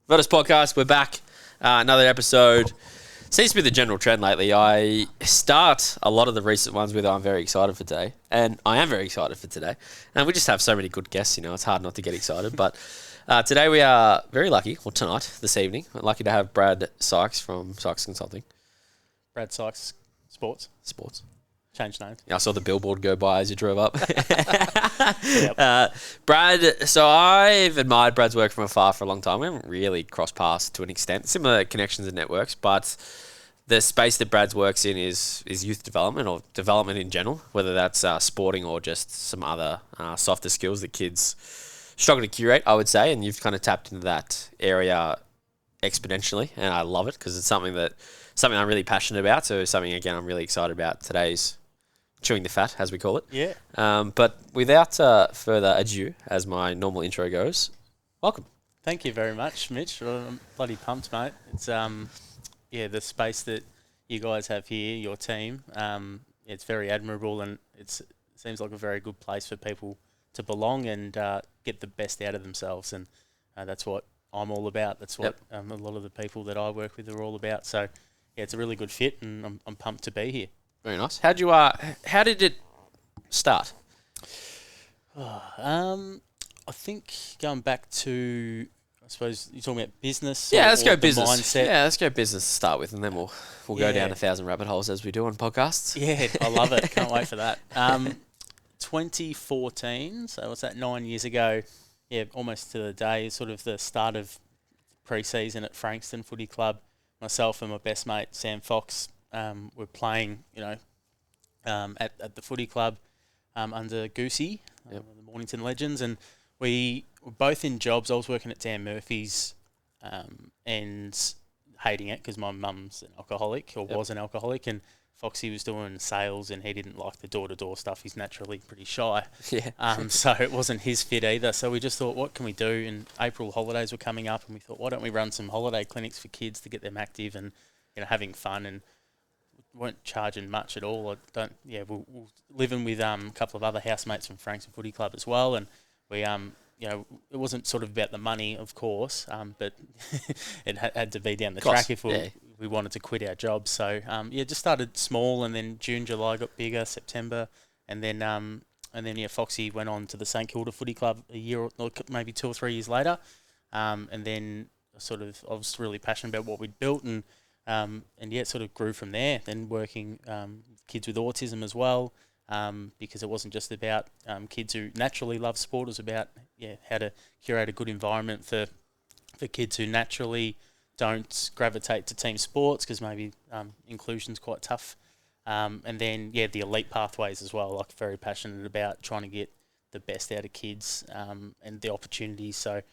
Virtus Podcast, we're back. Another episode. Seems to be the general trend lately. I start a lot of the recent ones with I'm very excited for today. And I am very excited for today. And we just have so many good guests, it's hard not to get excited. But today we are very lucky, or tonight, this evening, we're lucky to have Brad Sykes from Sykes Consulting. Brad Sykes Sports. Changed name. Yeah, I saw the billboard go by as you drove up. Yep. Brad, so I've admired Brad's work from afar for a long time. We haven't really crossed paths to an extent. Similar connections and networks, but the space that Brad's works in is youth development or development in general, whether that's sporting or just some other softer skills that kids struggle to curate, I would say. And you've kind of tapped into that area exponentially, and I love it because it's something I'm really passionate about. So something, again, I'm really excited about today's chewing the fat, as we call it. Yeah. But without further ado, as my normal intro goes, welcome. Thank you very much, Mitch. I'm bloody pumped, mate. It's the space that you guys have here, your team. It's very admirable, and it seems like a very good place for people to belong and get the best out of themselves. And that's what I'm all about. That's what a lot of the people that I work with are all about. So yeah, it's a really good fit, and I'm pumped to be here. Very nice. How did it start? I think going back to, I suppose you're talking about business. Yeah, let's go business. Mindset. Yeah, let's go business to start with, and then we'll go down 1,000 rabbit holes as we do on podcasts. Yeah, I love it. Can't wait for that. 2014. So what's that? 9 years ago. Yeah, almost to the day. Sort of the start of pre-season at Frankston Footy Club. Myself and my best mate Sam Fox were playing, at the footy club under Goosey, the Mornington Legends, and we were both in jobs. I was working at Dan Murphy's and hating it because my mum's an alcoholic or was an alcoholic, and Foxy was doing sales and he didn't like the door-to-door stuff. He's naturally pretty shy. Yeah. So it wasn't his fit either. So we just thought, what can we do? And April holidays were coming up, and we thought, why don't we run some holiday clinics for kids to get them active and having fun, and weren't charging much at all. We're living with a couple of other housemates from Frankston Footy Club as well, and we it wasn't sort of about the money, of course, but it had to be down the track if we wanted to quit our jobs. So just started small, and then June, July got bigger, September, and then Foxy went on to the St Kilda Footy Club a year or maybe 2 or 3 years later, and then I was really passionate about what we'd built, and it sort of grew from there. Then working kids with autism as well. Because it wasn't just about kids who naturally love sport. It was about how to curate a good environment for kids who naturally don't gravitate to team sports because maybe inclusion's quite tough. And then the elite pathways as well. Like, very passionate about trying to get the best out of kids and the opportunities. So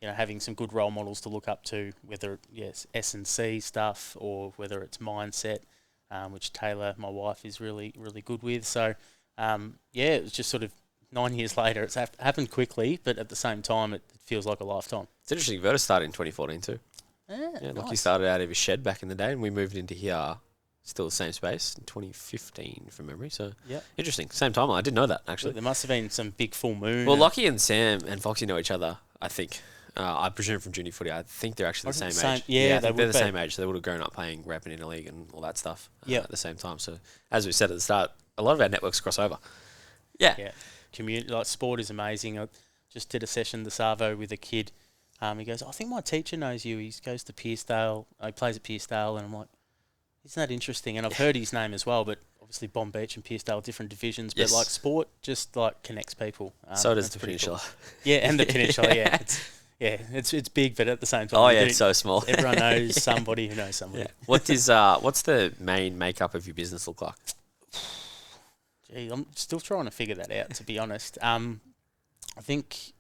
having some good role models to look up to, whether S&C stuff or whether it's mindset. Which Taylor, my wife, is really, really good with. So, it was just sort of 9 years later. It's happened quickly, but at the same time, it feels like a lifetime. It's interesting. Virtus started in 2014 too. Yeah, nice. He started out of his shed back in the day, and we moved into here, still the same space, in 2015 from memory. So, interesting. Same time. I didn't know that, actually. There must have been some big full moon. Well, Lockie and Sam and Foxy know each other, I think. I presume from junior footy. I think they're actually the same age. Yeah, they're the same age. So they would have grown up playing rap and interleague and all that stuff at the same time. So as we said at the start, a lot of our networks cross over. Yeah. Community, sport is amazing. I just did a session this Arvo with a kid. He goes, I think my teacher knows you. He goes to Pearcedale. He plays at Pearcedale, and I'm like, isn't that interesting? And I've heard his name as well, but obviously Bomb Beach and Pearcedale, different divisions. But sport just connects people. So does the Peninsula. Cool. Yeah, and the Peninsula. It's big, but at the same time, it's so small. Everyone knows somebody who knows somebody. Yeah. What's the main makeup of your business look like? Gee, I'm still trying to figure that out, to be honest. I think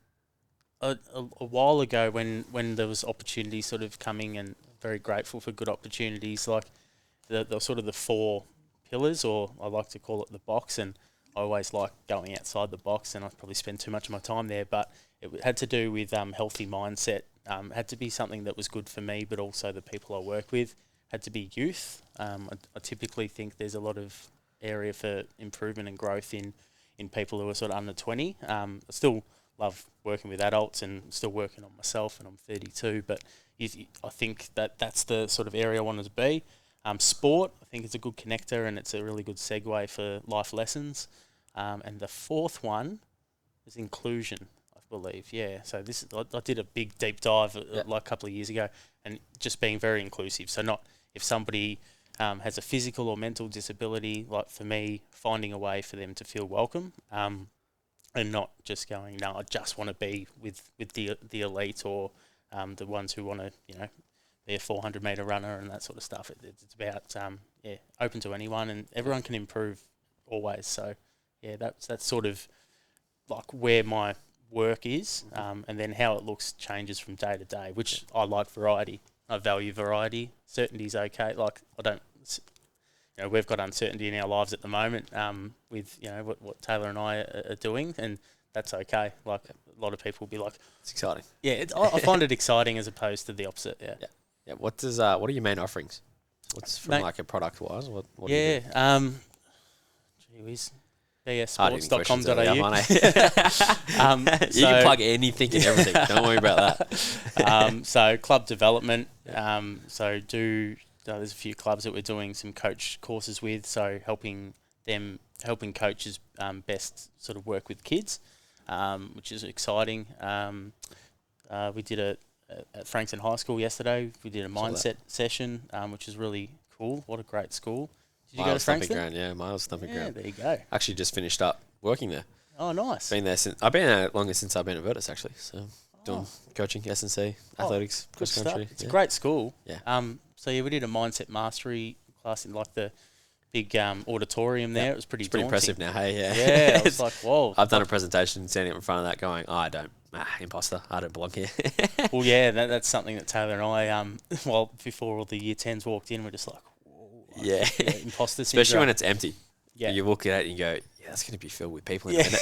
a while ago when there was opportunities sort of coming, and very grateful for good opportunities, like the sort of the 4 pillars, or I like to call it the box, and I always like going outside the box, and I probably spend too much of my time there, but it had to do with healthy mindset. Had to be something that was good for me, but also the people I work with. Had to be youth. I typically think there's a lot of area for improvement and growth in people who are sort of under 20. I still love working with adults and still working on myself, and I'm 32. But I think that's the sort of area I wanted to be. Sport, I think it's a good connector and it's a really good segue for life lessons. And the fourth one is inclusion, I believe. Yeah. So I did a big deep dive like a couple of years ago, and just being very inclusive. So not if somebody has a physical or mental disability, like for me, finding a way for them to feel welcome, and not just going, no, I just want to be with the elite or the ones who want to, be a 400-metre runner and that sort of stuff. It's about, open to anyone, and everyone can improve always. So, yeah, that's sort of like where my work is, and then how it looks changes from day to day, which I like variety. I value variety. Certainty's okay. Like, I don't, we've got uncertainty in our lives at the moment with, what Taylor and I are doing, and that's okay. Like, a lot of people will be like... It's exciting. Yeah, I find it exciting as opposed to the opposite, yeah. Yeah. What are your main offerings? What's from like a product wise? What do you do? Gee whiz. bssports.com.au. You can plug anything and everything. Don't worry about that. So club development. There's a few clubs that we're doing some coach courses with. So helping coaches best sort of work with kids, which is exciting. We did at Frankston High School yesterday. We did a mindset session, which is really cool. What a great school. Did you go to Frankston? Ground, yeah, Miles Stumping Ground. There you go. Actually, just finished up working there. Oh, nice. I've been there longer since I've been at Virtus, actually. So doing coaching, S&C, athletics, cross country. It's a great school. Yeah. We did a mindset mastery class in like the big auditorium there. It was pretty daunting. Impressive now, hey? Yeah. Yeah, I was like, whoa. I've done a presentation standing up in front of that going, imposter, I don't belong here. Well, yeah, that's something that Taylor and I, before all the year 10s walked in, we're just like, whoa. Imposter syndrome. Especially when it's empty. Yeah. You look at it and you go, that's going to be filled with people in a minute.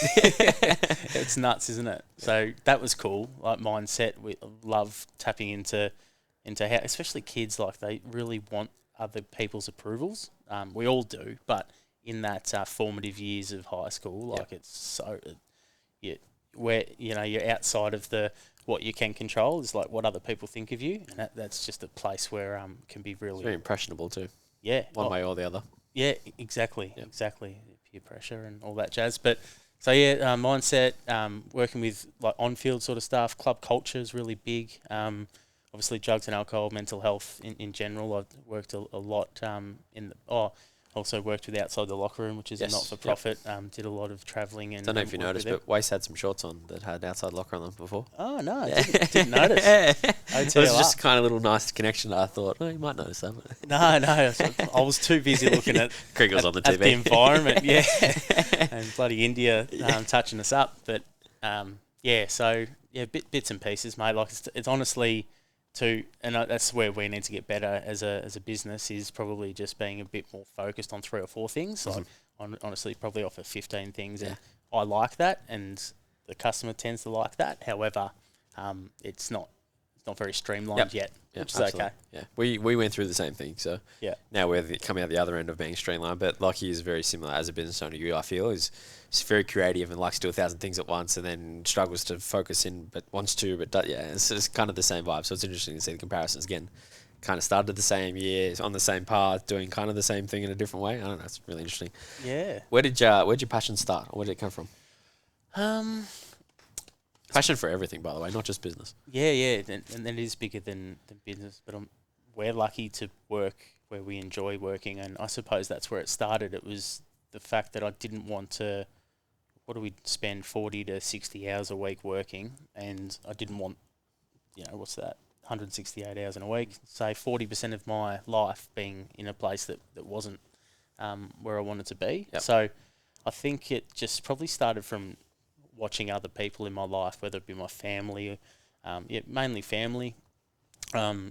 It's nuts, isn't it? So that was cool. Like mindset, we love tapping into how, especially kids, like they really want other people's approvals. We all do, but in that formative years of high school, like it's so, where you're outside of what you can control is like what other people think of you, and that's just a place where can be really it's very impressionable too. Yeah, one way or the other. Yeah, exactly. Peer pressure and all that jazz. But so mindset, working with like on-field sort of stuff. Club culture is really big. Obviously, drugs and alcohol, mental health in general. I've worked a lot also worked with Outside the Locker Room, which is a not-for-profit. Did a lot of travelling. And don't know if you noticed, but Waste had some shorts on that had Outside Locker on them before. Oh, no, I didn't notice. It was just kind of a little nice connection that I thought, you might notice that. No, I was too busy looking at Kriegels on the TV. At the environment, and bloody India touching us up. But, bits and pieces, mate. Like, it's honestly... that's where we need to get better as a business, is probably just being a bit more focused on 3 or 4 things. Like honestly, probably offer 15 things, and I like that, and the customer tends to like that. However, it's not very streamlined yet, which is okay. Yeah, we went through the same thing, so now we're coming out the other end of being streamlined. But Lockie is very similar as a business owner. I feel is very creative and likes to do 1,000 things at once, and then struggles to focus in, but wants to. But it's kind of the same vibe. So it's interesting to see the comparisons again. Kind of started the same year, on the same path, doing kind of the same thing in a different way. I don't know. It's really interesting. Yeah. Where'd your passion start? Or where did it come from? Passion for everything, by the way, not just business. Yeah, and it is bigger than business. But we're lucky to work where we enjoy working, and I suppose that's where it started. It was the fact that I didn't want to. What do we spend 40 to 60 hours a week working, and I didn't want, what's that? 168 hours in a week. Say 40% of my life being in a place that wasn't where I wanted to be. Yep. So I think it just probably started from watching other people in my life, whether it be my family, mainly family,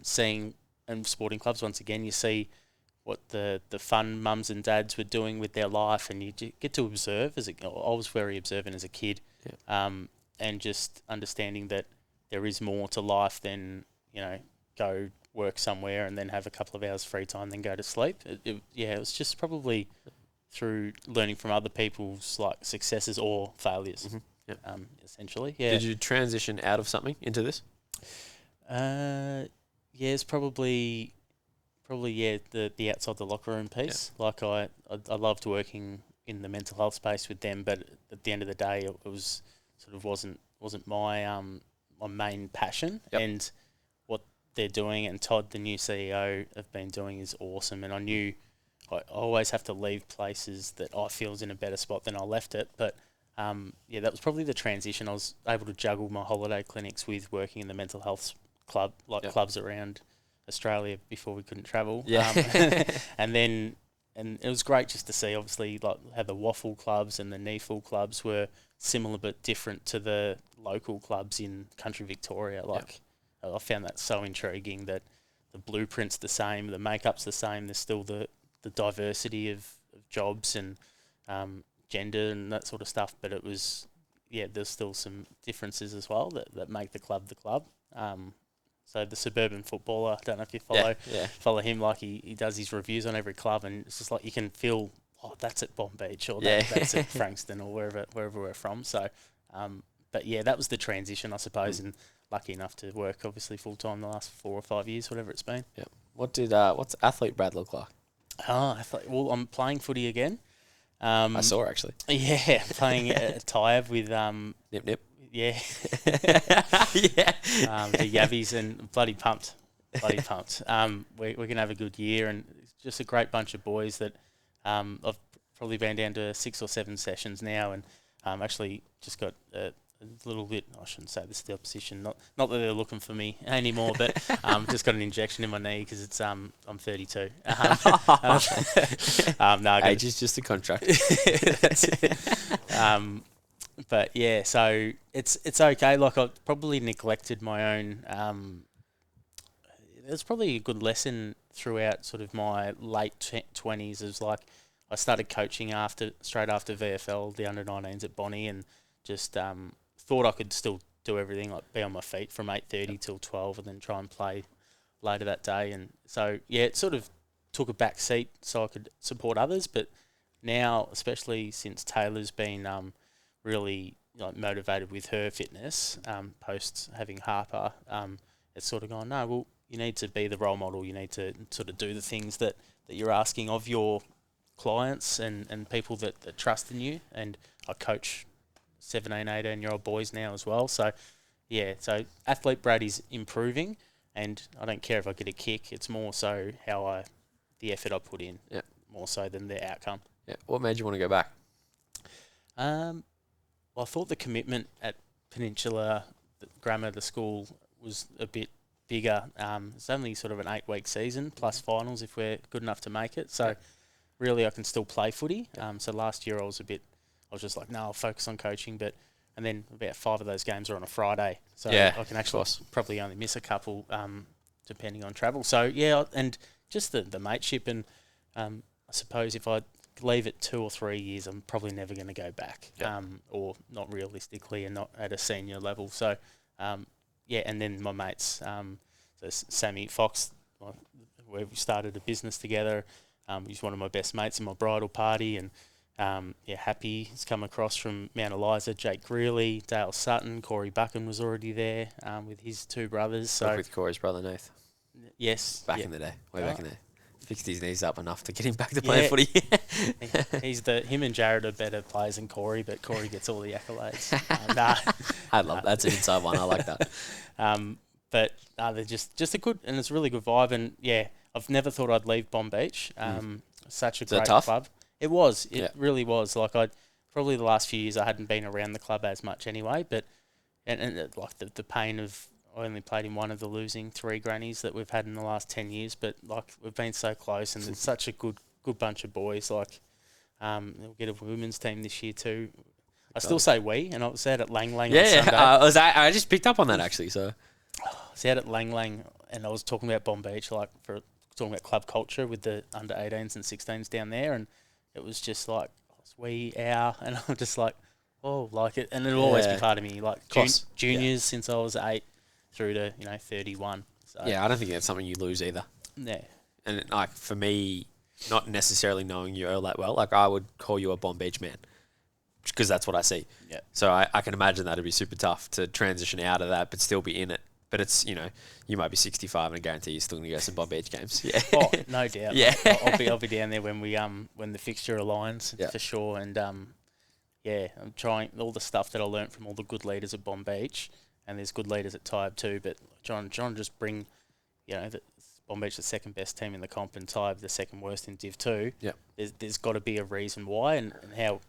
seeing in sporting clubs, once again, you see what the fun mums and dads were doing with their life, and you get to observe. I was very observant as a kid, and just understanding that there is more to life than, go work somewhere and then have a couple of hours free time, then go to sleep. It was just probably through learning from other people's like successes or failures. Mm-hmm. essentially. Yeah. Did you transition out of something into this? Yeah, it's probably the outside the locker room piece. Yeah. Like I loved working in the mental health space with them, but at the end of the day, it was sort of wasn't my my main passion. Yep. And what they're doing, and Todd, the new CEO, have been doing is awesome. And I knew I always have to leave places that I feel is in a better spot than I left it. But that was probably the transition. I was able to juggle my holiday clinics with working in the mental health club, clubs around Australia before we couldn't travel. Yeah. And it was great just to see, obviously, like how the waffle clubs and the NEFL clubs were similar but different to the local clubs in country Victoria. I found that so intriguing that the blueprint's the same, the makeup's the same, there's still the diversity of jobs and gender and that sort of stuff, but it was, there's still some differences as well that make the club the club. So the suburban footballer, I don't know if you follow him, like he does his reviews on every club, and it's just like you can feel, that's at Bomb Beach or that's at Frankston or wherever we're from. So, but that was the transition, I suppose, and lucky enough to work obviously full time the last 4 or 5 years, whatever it's been. Yeah. What's athlete Brad look like? I'm playing footy again. I saw actually. Yeah, playing a tie-up with Nip Nip. Yeah. Yeah. The Yabbies, and bloody pumped. We're going to have a good year, and it's just a great bunch of boys that I've probably been down to 6 or 7 sessions now, and actually just got a little bit, I shouldn't say this is the opposition, not that they're looking for me anymore, but just got an injection in my knee because it's I'm 32. Age is just a contract. That's it. But yeah, so it's okay. Like, I probably neglected my own. It's probably a good lesson throughout sort of my late 20s. Is like I started coaching straight after VFL, the under-19s at Bonnie, and just thought I could still do everything, like be on my feet from 8:30 till 12, and then try and play later that day. And so it sort of took a back seat so I could support others. But now, especially since Taylor's been really motivated with her fitness post having Harper, it's sort of gone, no, well, you need to be the role model. You need to sort of do the things that you're asking of your clients and people that trust in you. And I coach 17, 18-year-old boys now as well. So, so athlete Brad is improving, and I don't care if I get a kick. It's more so the effort I put in, more so than the outcome. Yeah. What made you want to go back? Well, I thought the commitment at Peninsula Grammar, the school, was a bit bigger. It's only sort of an 8-week season plus finals if we're good enough to make it. So really I can still play footy. So last year I was just like, no, I'll focus on coaching. And then about 5 of those games are on a Friday. So I can actually probably only miss a couple depending on travel. So, and just the mateship. And I suppose if I leave it 2 or 3 years, I'm probably never going to go back, or not realistically, and not at a senior level. So, and then my mates, so Sammy Fox, where we started a business together. He's one of my best mates in my bridal party, and Happy has come across from Mount Eliza. Jake Greeley, Dale Sutton, Corey Buchan was already there with his 2 brothers. So with Corey's brother Nath. Yes, back in the day, back in the day. Fixed his knees up enough to get him back to playing footy. Him and Jared are better players than Corey, but Corey gets all the accolades. I love that's an inside one. I like that. But they're just a good, and it's a really good vibe. And I've never thought I'd leave Bomb Beach. Such a great club. It was. It really was. Like probably the last few years I hadn't been around the club as much anyway. But and like the pain of. I only played in one of the losing 3 grannies that we've had in the last 10 years, but like we've been so close, and it's such a good bunch of boys. Like, we'll get a women's team this year too. I still say we, and I was out at Lang Lang on Sunday. I just picked up on that actually. So I was out at Lang Lang, and I was talking about Bomb Beach, talking about club culture with the under 18s and 16s down there, and it was just like we, our, and I'm just like, like it, and it'll always be part of me. Like juniors since I was 8. Through to 31. So. Yeah, I don't think that's something you lose either. Yeah, and like for me, not necessarily knowing you all that well, like I would call you a Bomb Beach man. because that's what I see. Yeah. So I can imagine that'd be super tough to transition out of that, but still be in it. But it's, you might be 65 and I guarantee you're still going to go to some Bob Beach games. Yeah. Oh, no doubt. Yeah. Mate. I'll be down there when when the fixture aligns for sure. And I'm trying all the stuff that I learnt from all the good leaders at Bomb Beach, and there's good leaders at Tybe too. But John just bring, the Bomb Beach the second best team in the comp and Tybe the second worst in Div 2. Yeah. There's got to be a reason why, and how,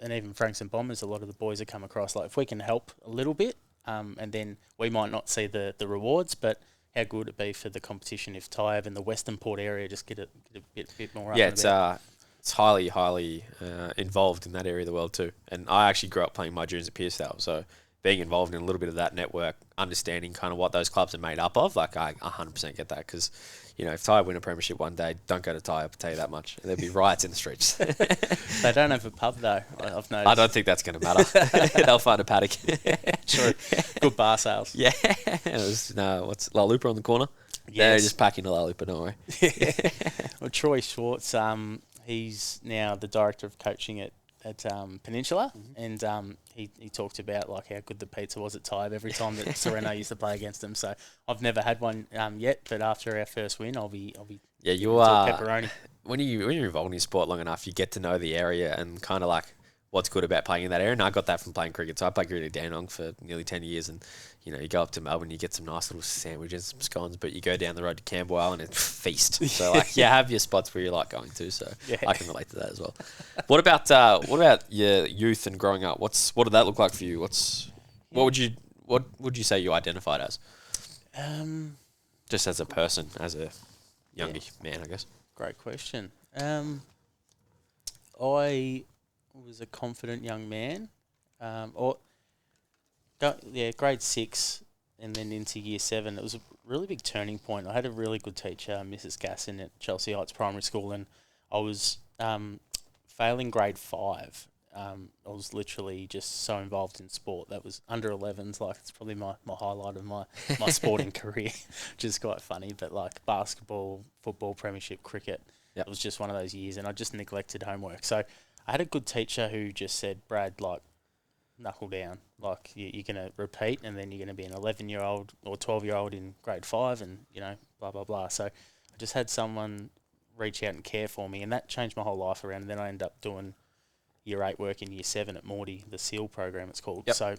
and even Franks and Bombers, a lot of the boys have come across. Like, if we can help a little bit, and then we might not see the rewards, but how good would it be for the competition if Tybe and the Western Port area just get a bit more up? Yeah, it's highly involved in that area of the world too. And I actually grew up playing my juniors at Pearsdale, so being involved in a little bit of that network, understanding kind of what those clubs are made up of, like I 100% get that, because if Tyre win a premiership one day, don't go to Tyre, I'll tell you that much. There'll be riots in the streets. They don't have a pub though, I've noticed. I don't think that's going to matter. They'll find a paddock. True. Good bar sales. Yeah. What's La Lupa on the corner? Yes. They're just packing a La Lupa, don't worry. Well, Troy Schwartz, he's now the director of coaching at Peninsula, and he talked about like how good the pizza was at Tybe every time that Sereno used to play against them. So I've never had one yet, but after our first win, I'll be yeah, you are pepperoni. When you're involved in sport long enough, you get to know the area and kind of like what's good about playing in that area. And I got that from playing cricket. So I played cricket at Dandenong for nearly 10 years, and you go up to Melbourne, you get some nice little sandwiches, some scones, but you go down the road to Camberwell and it's feast. So like you have your spots where you like going to. So I can relate to that as well. What about your youth and growing up? What did that look like for you? What would you say you identified as? Just as a person, as a younger man, I guess. Great question. I was a confident young man. Grade 6 and then into year 7. It was a really big turning point. I had a really good teacher, Mrs. Gasson at Chelsea Heights Primary School, and I was failing grade 5. I was literally just so involved in sport. That was under 11s. Like, it's probably my highlight of my sporting career, which is quite funny. But like basketball, football, premiership, cricket, it was just one of those years, and I just neglected homework. So I had a good teacher who just said, Brad, like, knuckle down. Like, you're going to repeat, and then you're going to be an 11-year-old or 12-year-old in grade 5, and, blah, blah, blah. So I just had someone reach out and care for me, and that changed my whole life around. And then I ended up doing year 8 work in year 7 at Morty, the SEAL program it's called. Yep. So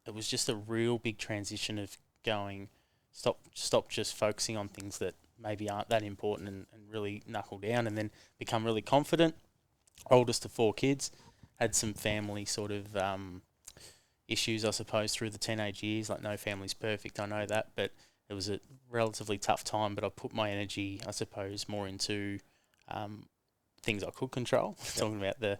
it was just a real big transition of going, stop just focusing on things that maybe aren't that important, and really knuckle down, and then become really confident. Oldest of 4 kids, had some family sort of issues, I suppose, through the teenage years. Like, no family's perfect, I know that, but it was a relatively tough time. But I put my energy, I suppose, more into things I could control. Talking about the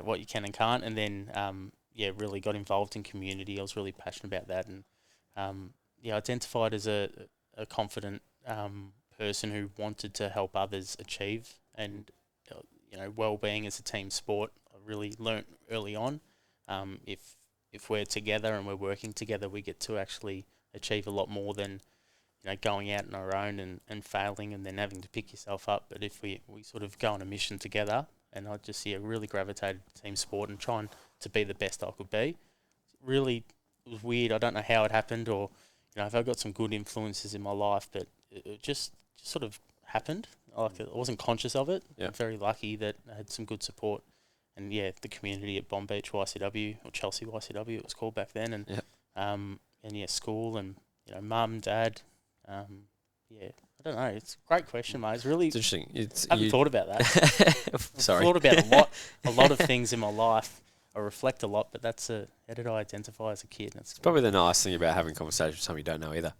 what you can and can't, and then really got involved in community. I was really passionate about that, and identified as a confident person who wanted to help others achieve, and well-being as a team sport. I really learnt early on. If we're together and we're working together, we get to actually achieve a lot more than going out on our own and failing and then having to pick yourself up. But if we sort of go on a mission together, and I just really gravitated to team sport and trying to be the best I could be. Really, it was weird. I don't know how it happened, or if I got some good influences in my life, but it just sort of happened. Like, I wasn't conscious of it. Yeah. I'm very lucky that I had some good support, and the community at Bomb Beach YCW, or Chelsea YCW it was called back then, and school, and mum, dad, I don't know. It's a great question, mate. It's interesting. I haven't thought about that. Sorry. I've thought about a lot of things in my life. I reflect a lot, but how did I identify as a kid? It's probably the nice thing about having conversations with someone you don't know either.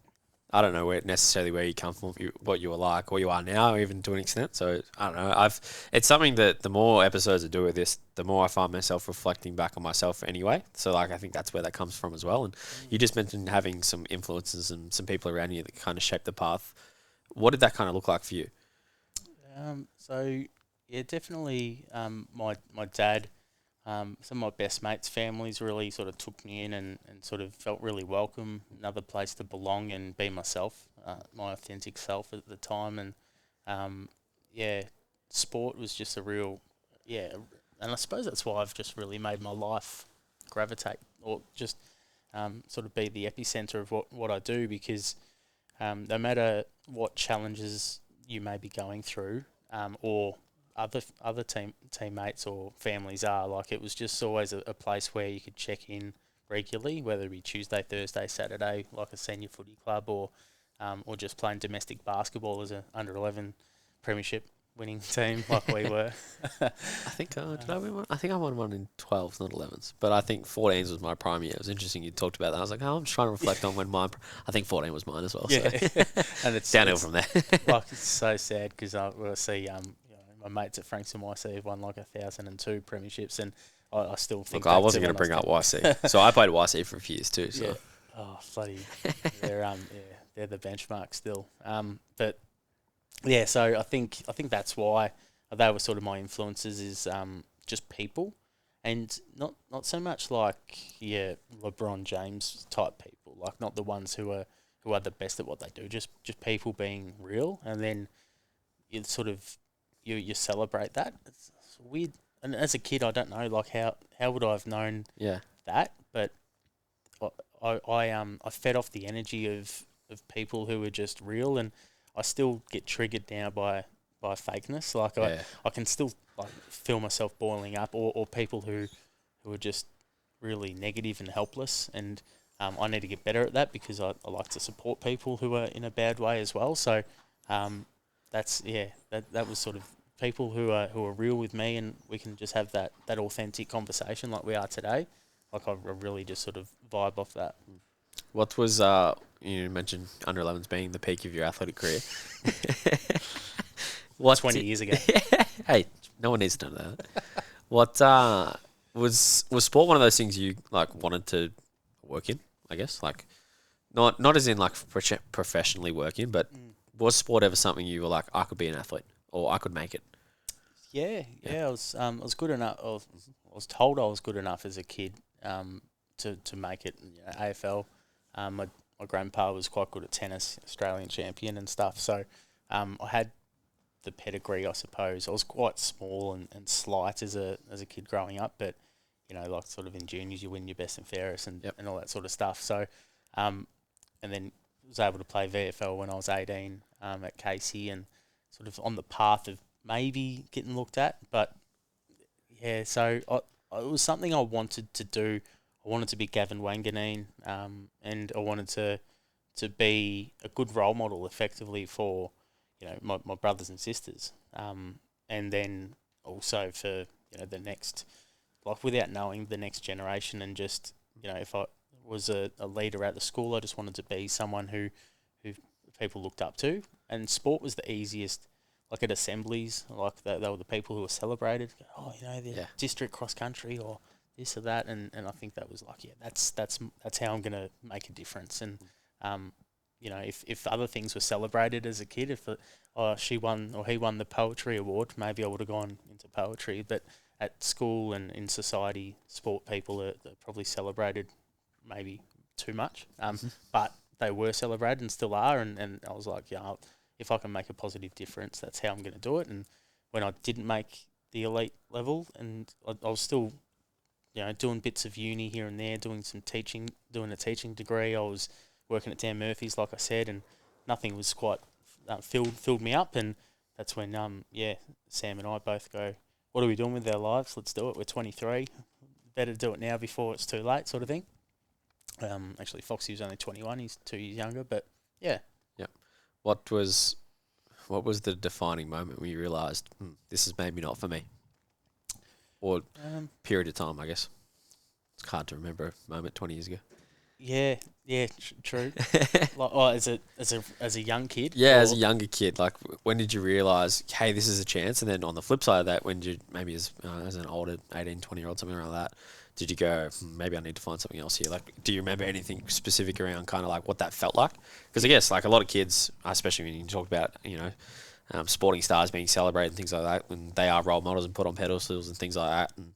I don't know necessarily where you come from, what you were like, what you are now, even to an extent. So I don't know. It's something that the more episodes I do with this, the more I find myself reflecting back on myself anyway. So like, I think that's where that comes from as well. And you just mentioned having some influences and some people around you that kind of shape the path. What did that kind of look like for you? Definitely. My dad, some of my best mates' families really sort of took me in and sort of felt really welcome, another place to belong and be myself, my authentic self at the time. And sport was just a and I suppose that's why I've just really made my life gravitate, or just sort of be the epicenter of what I do, because no matter what challenges you may be going through, or other teammates or families are, like, it was just always a place where you could check in regularly, whether it be Tuesday, Thursday, Saturday, like a senior footy club, or just playing domestic basketball as a under 11 premiership winning team like we were. I think did I win one? I think I won one in 12s, not 11s. But I think 14s was my prime year. It was interesting you talked about that. I was like, I'm just trying to reflect on when mine. I think 14 was mine as well. Yeah, So. and it's downhill from there. Like, it's so sad because I see my mates at Frankston YC have won like 1,002 premierships, and I still think. Look, I wasn't going to bring up YC, so I played YC for a few years too. So. Yeah. Oh, bloody! They're the benchmark still. But yeah, so I think that's why they were sort of my influences, is just people, and not so much like LeBron James type people, like not the ones who are the best at what they do, just people being real, and then you sort of you celebrate that. It's weird, and as a kid, I don't know, like how would I have known that, but I fed off the energy of people who are just real, and I still get triggered now by fakeness. Like I can still like feel myself boiling up, or people who are just really negative and helpless, and I need to get better at that, because I like to support people who are in a bad way as well. So that was sort of people who are real with me, and we can just have that authentic conversation like we are today. Like, I really just sort of vibe off that. What was you mentioned under 11s being the peak of your athletic career? 20 years ago. Hey, no one needs to know that. What was sport one of those things you like wanted to work in? I guess, like, not as in like professionally work in, but was sport ever something you were like, I could be an athlete, or I could make it? Yeah. I was good enough. I was told I was good enough as a kid to make it. AFL. My grandpa was quite good at tennis, Australian champion and stuff. So I had the pedigree, I suppose. I was quite small and slight as a kid growing up, but like sort of in juniors, you win your best and fairest and all that sort of stuff. So and then was able to play VFL when I was 18 at Casey, and sort of on the path of maybe getting looked at. But yeah, so it was something I wanted to do. I wanted to be Gavin Wanganeen, and I wanted to be a good role model, effectively, for my brothers and sisters, and then also for the next, like, without knowing, the next generation, and just if I was a leader at the school, I just wanted to be someone who people looked up to, and sport was the easiest. Like at assemblies, like they were the people who were celebrated. Oh, the district cross country or this or that, and I think that was like, that's how I'm gonna make a difference. And if other things were celebrated as a kid, if she won or he won the poetry award, maybe I would have gone into poetry. But at school and in society, sport people are probably celebrated maybe too much. But they were celebrated and still are, and I was like, if I can make a positive difference, that's how I'm going to do it. And when I didn't make the elite level, and I was still, doing bits of uni here and there, doing some teaching, doing a teaching degree. I was working at Dan Murphy's, like I said, and nothing was quite filled me up. And that's when, Sam and I both go, what are we doing with our lives? Let's do it. We're 23. Better do it now before it's too late, sort of thing. Actually, Foxy was only 21. He's 2 years younger, but yeah. What was the defining moment when you realised this is maybe not for me? Or period of time, I guess. It's hard to remember a moment 20 years ago. Yeah, true. Like, as a young kid. Yeah, as a younger kid, like when did you realise, hey, this is a chance? And then on the flip side of that, when did you maybe as an older 18, 20-year-old, something around that, did you go, maybe I need to find something else here? Like, do you remember anything specific around kind of like what that felt like? Because I guess like a lot of kids, especially when you talk about, sporting stars being celebrated and things like that, when they are role models and put on pedestals and things like that, and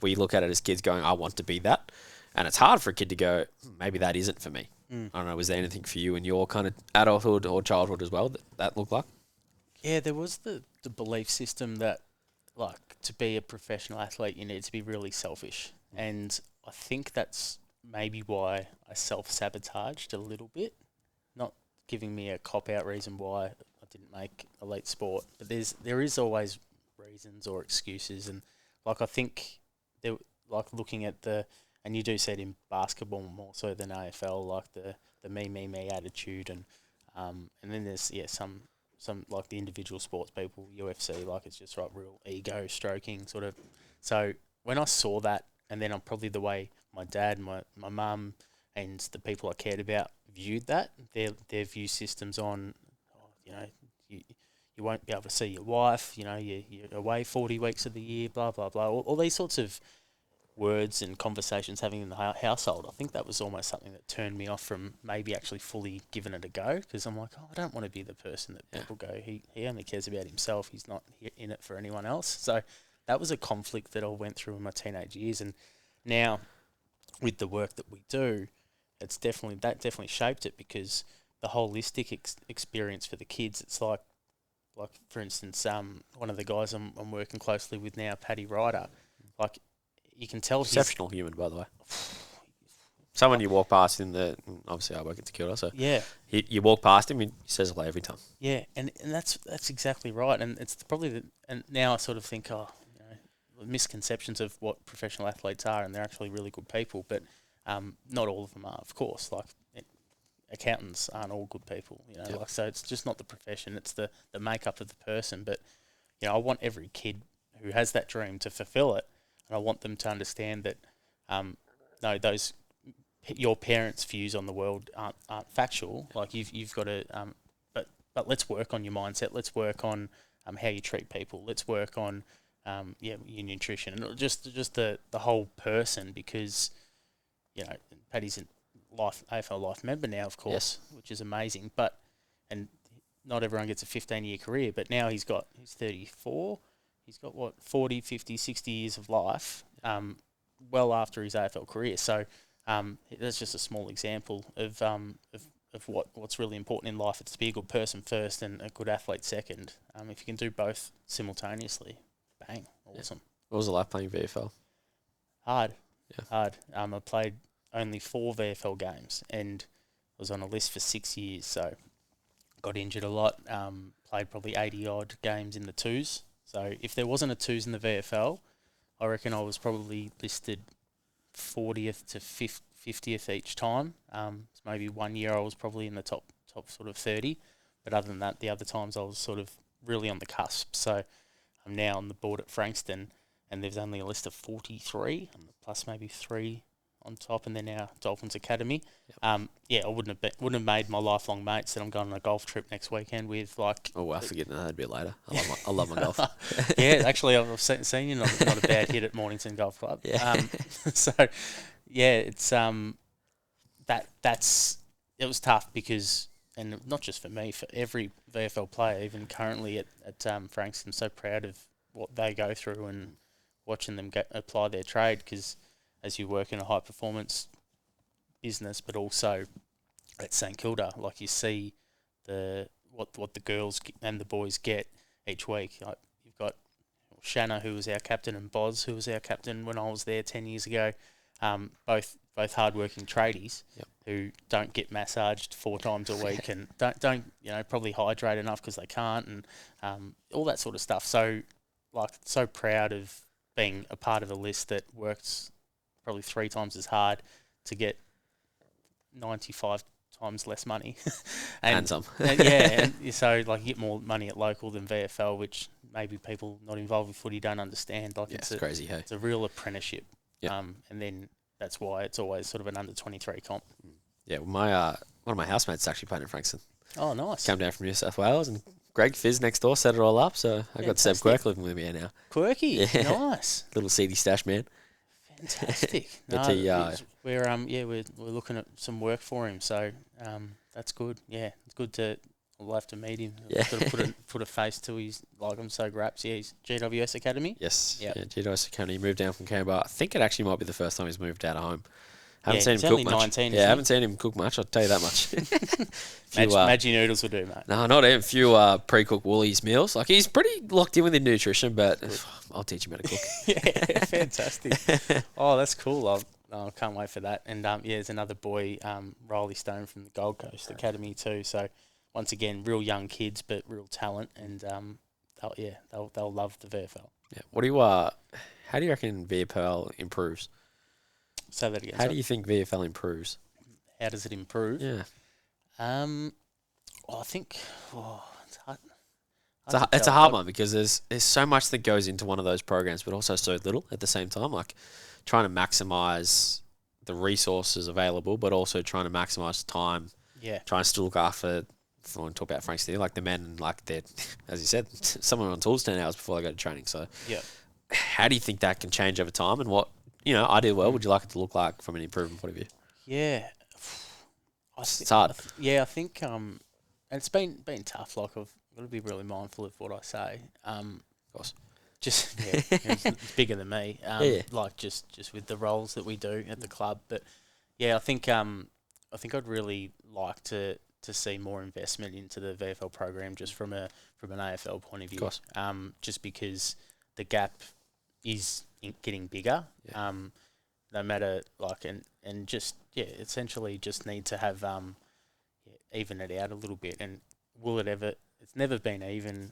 we look at it as kids going, I want to be that. And it's hard for a kid to go, maybe that isn't for me. I don't know, was there anything for you in your kind of adulthood or childhood as well that looked like? Yeah, there was the belief system that like to be a professional athlete, you need to be really selfish, and I think that's maybe why I self-sabotaged a little bit, not giving me a cop-out reason why I didn't make elite sport, but there is always reasons or excuses, and like I think there, like looking at and you do see it in basketball more so than AFL, like the me attitude, and then there's some like the individual sports people, UFC, like it's just like real ego stroking sort of. So when I saw that, and then I'm probably the way my dad, my mum, and the people I cared about viewed that, their view systems on, you won't be able to see your wife, you're away 40 weeks of the year, blah, blah, blah, all these sorts of words and conversations having in the household. I think that was almost something that turned me off from maybe actually fully giving it a go, because I'm like, I don't want to be the person that people go, he only cares about himself, he's not in it for anyone else. So that was a conflict that I went through in my teenage years, and now with the work that we do, that definitely shaped it, because the holistic experience for the kids, it's like for instance, one of the guys I'm working closely with now, Paddy Ryder, like you can tell exceptional human, by the way. Someone you walk past obviously I work at Curating, so yeah, you walk past him, he says hello every time. Yeah, and that's exactly right, and it's probably and now I sort of think, misconceptions of what professional athletes are, and they're actually really good people, but not all of them are, of course. Like accountants aren't all good people, Like, so it's just not the profession; it's the makeup of the person. But I want every kid who has that dream to fulfill it, and I want them to understand that no, your parents' views on the world aren't factual. Like you've got to, but let's work on your mindset. Let's work on how you treat people. Let's work on your nutrition, and just the whole person, because Paddy's a AFL life member now, of course, which is amazing. And not everyone gets a 15-year career, but now he's 34. He's got 40, 50, 60 years of life, well after his AFL career. So that's just a small example of what's really important in life. It's to be a good person first and a good athlete second. If you can do both simultaneously, bang, awesome. What was it like playing VFL? Hard. I played only 4 VFL games and was on a list for 6 years, so got injured a lot. Played probably 80-odd games in the twos. So if there wasn't a twos in the VFL, I reckon I was probably listed 40th to 50th each time. So maybe 1 year I was probably in the top sort of 30, but other than that, the other times I was sort of really on the cusp. So I'm now on the board at Frankston, and there's only a list of 43, plus maybe 3 on top, and then our Dolphins Academy. Yep. I wouldn't have made my lifelong mates that I'm going on a golf trip next weekend with. Like, I forget that a bit later. I love my golf. Yeah, actually, I've seen you not a bad hit at Mornington Golf Club. Yeah. So yeah, it's it was tough because, and not just for me, for every VFL player, even currently at Frankston, I'm so proud of what they go through and watching them apply their trade, because as you work in a high performance business, but also at St Kilda, like you see what the girls and the boys get each week. Like you've got Shanna, who was our captain, and Boz, who was our captain when I was there 10 years ago. Both hardworking tradies who don't get massaged 4 times a week and don't probably hydrate enough because they can't, and all that sort of stuff. So so proud of being a part of a list that works probably 3 times as hard to get 95 times less money. and some. And so you get more money at local than VFL, which maybe people not involved with footy don't understand. It's crazy, hey? It's a real apprenticeship. Yep. And then that's why it's always sort of an under 23 comp. Yeah, well, one of my housemates actually played in Frankston. Oh, nice. Came down from New South Wales, and Greg Fizz next door set it all up, so I got Seb Quirk living with me here now. Quirky, yeah. Nice. Little seedy stash man. Fantastic. We're looking at some work for him, so that's good. Yeah, it's good to. We'll have to meet him. Yeah. Got to put a face to his. I'm so graps. Yeah, he's GWS Academy. Yes. Yep. Yeah, GWS Academy. He moved down from Canberra. I think it actually might be the first time he's moved out of home. Haven't Yeah, seen he's him only cook much. 19, Yeah, isn't he? haven't seen him cook much. I'll tell you that much. Few, Maggi noodles will do, mate. no, not even. Few pre-cooked Woolies meals. Like he's pretty locked in with the nutrition, but I'll teach him how to cook. Yeah, fantastic. Oh, that's cool. I can't wait for that. And yeah, there's another boy, Riley Stone from the Gold Coast Academy too. So once again, real young kids, but real talent, and they'll love the VFL. Yeah. How do you reckon VFL improves? Say that again. How do you think VFL improves? How does it improve? Yeah. I think it's hard. It's a hard one because there's so much that goes into one of those programs, but also so little at the same time. Like trying to maximize the resources available, but also trying to maximize time. Yeah. Trying to still look after. If I want to talk about Frank Steele, like the men, like they're, as you said, someone on tools 10 hours before they go to training. So, yeah. How do you think that can change over time, and what ideal world would you like it to look like from an improvement point of view? Yeah. It's hard. I think and it's been tough. Like I've got to be really mindful of what I say. Of course. Just it's bigger than me. Yeah. Like just with the roles that we do at the club. But yeah, I think I'd really like to see more investment into the VFL program just from an AFL point of view. Of course. Just because the gap is getting bigger. Yeah. No matter and just essentially just need to have even it out a little bit. And will it ever? It's never been even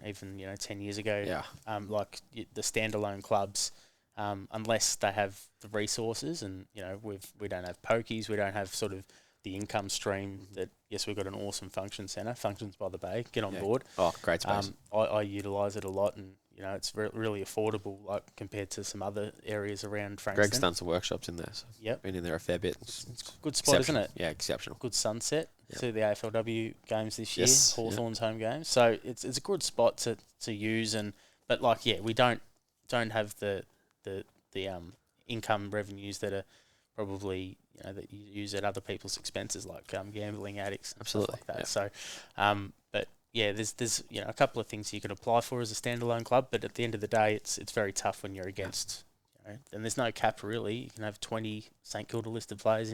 10 years ago. Yeah. The standalone clubs, unless they have the resources, and we don't have pokies, we don't have sort of the income stream that. Yes, we've got an awesome function centre, Functions by the Bay. Get on board. Oh, great space. I utilise it a lot, and it's really affordable, like compared to some other areas around Frankston. Greg's done some workshops in there. So yep. Been in there a fair bit. It's a good spot, isn't it? Yeah, exceptional. Good sunset. Yep. To the AFLW games this year, Yes, Hawthorn's home games. So it's a good spot to use, but we don't have the income revenues that are probably that you use at other people's expenses, like gambling addicts and Absolutely, stuff like that. yeah. So, but yeah, there's a couple of things you can apply for as a standalone club, but at the end of the day, it's very tough when you're against, and there's no cap really. You can have 20 St Kilda listed players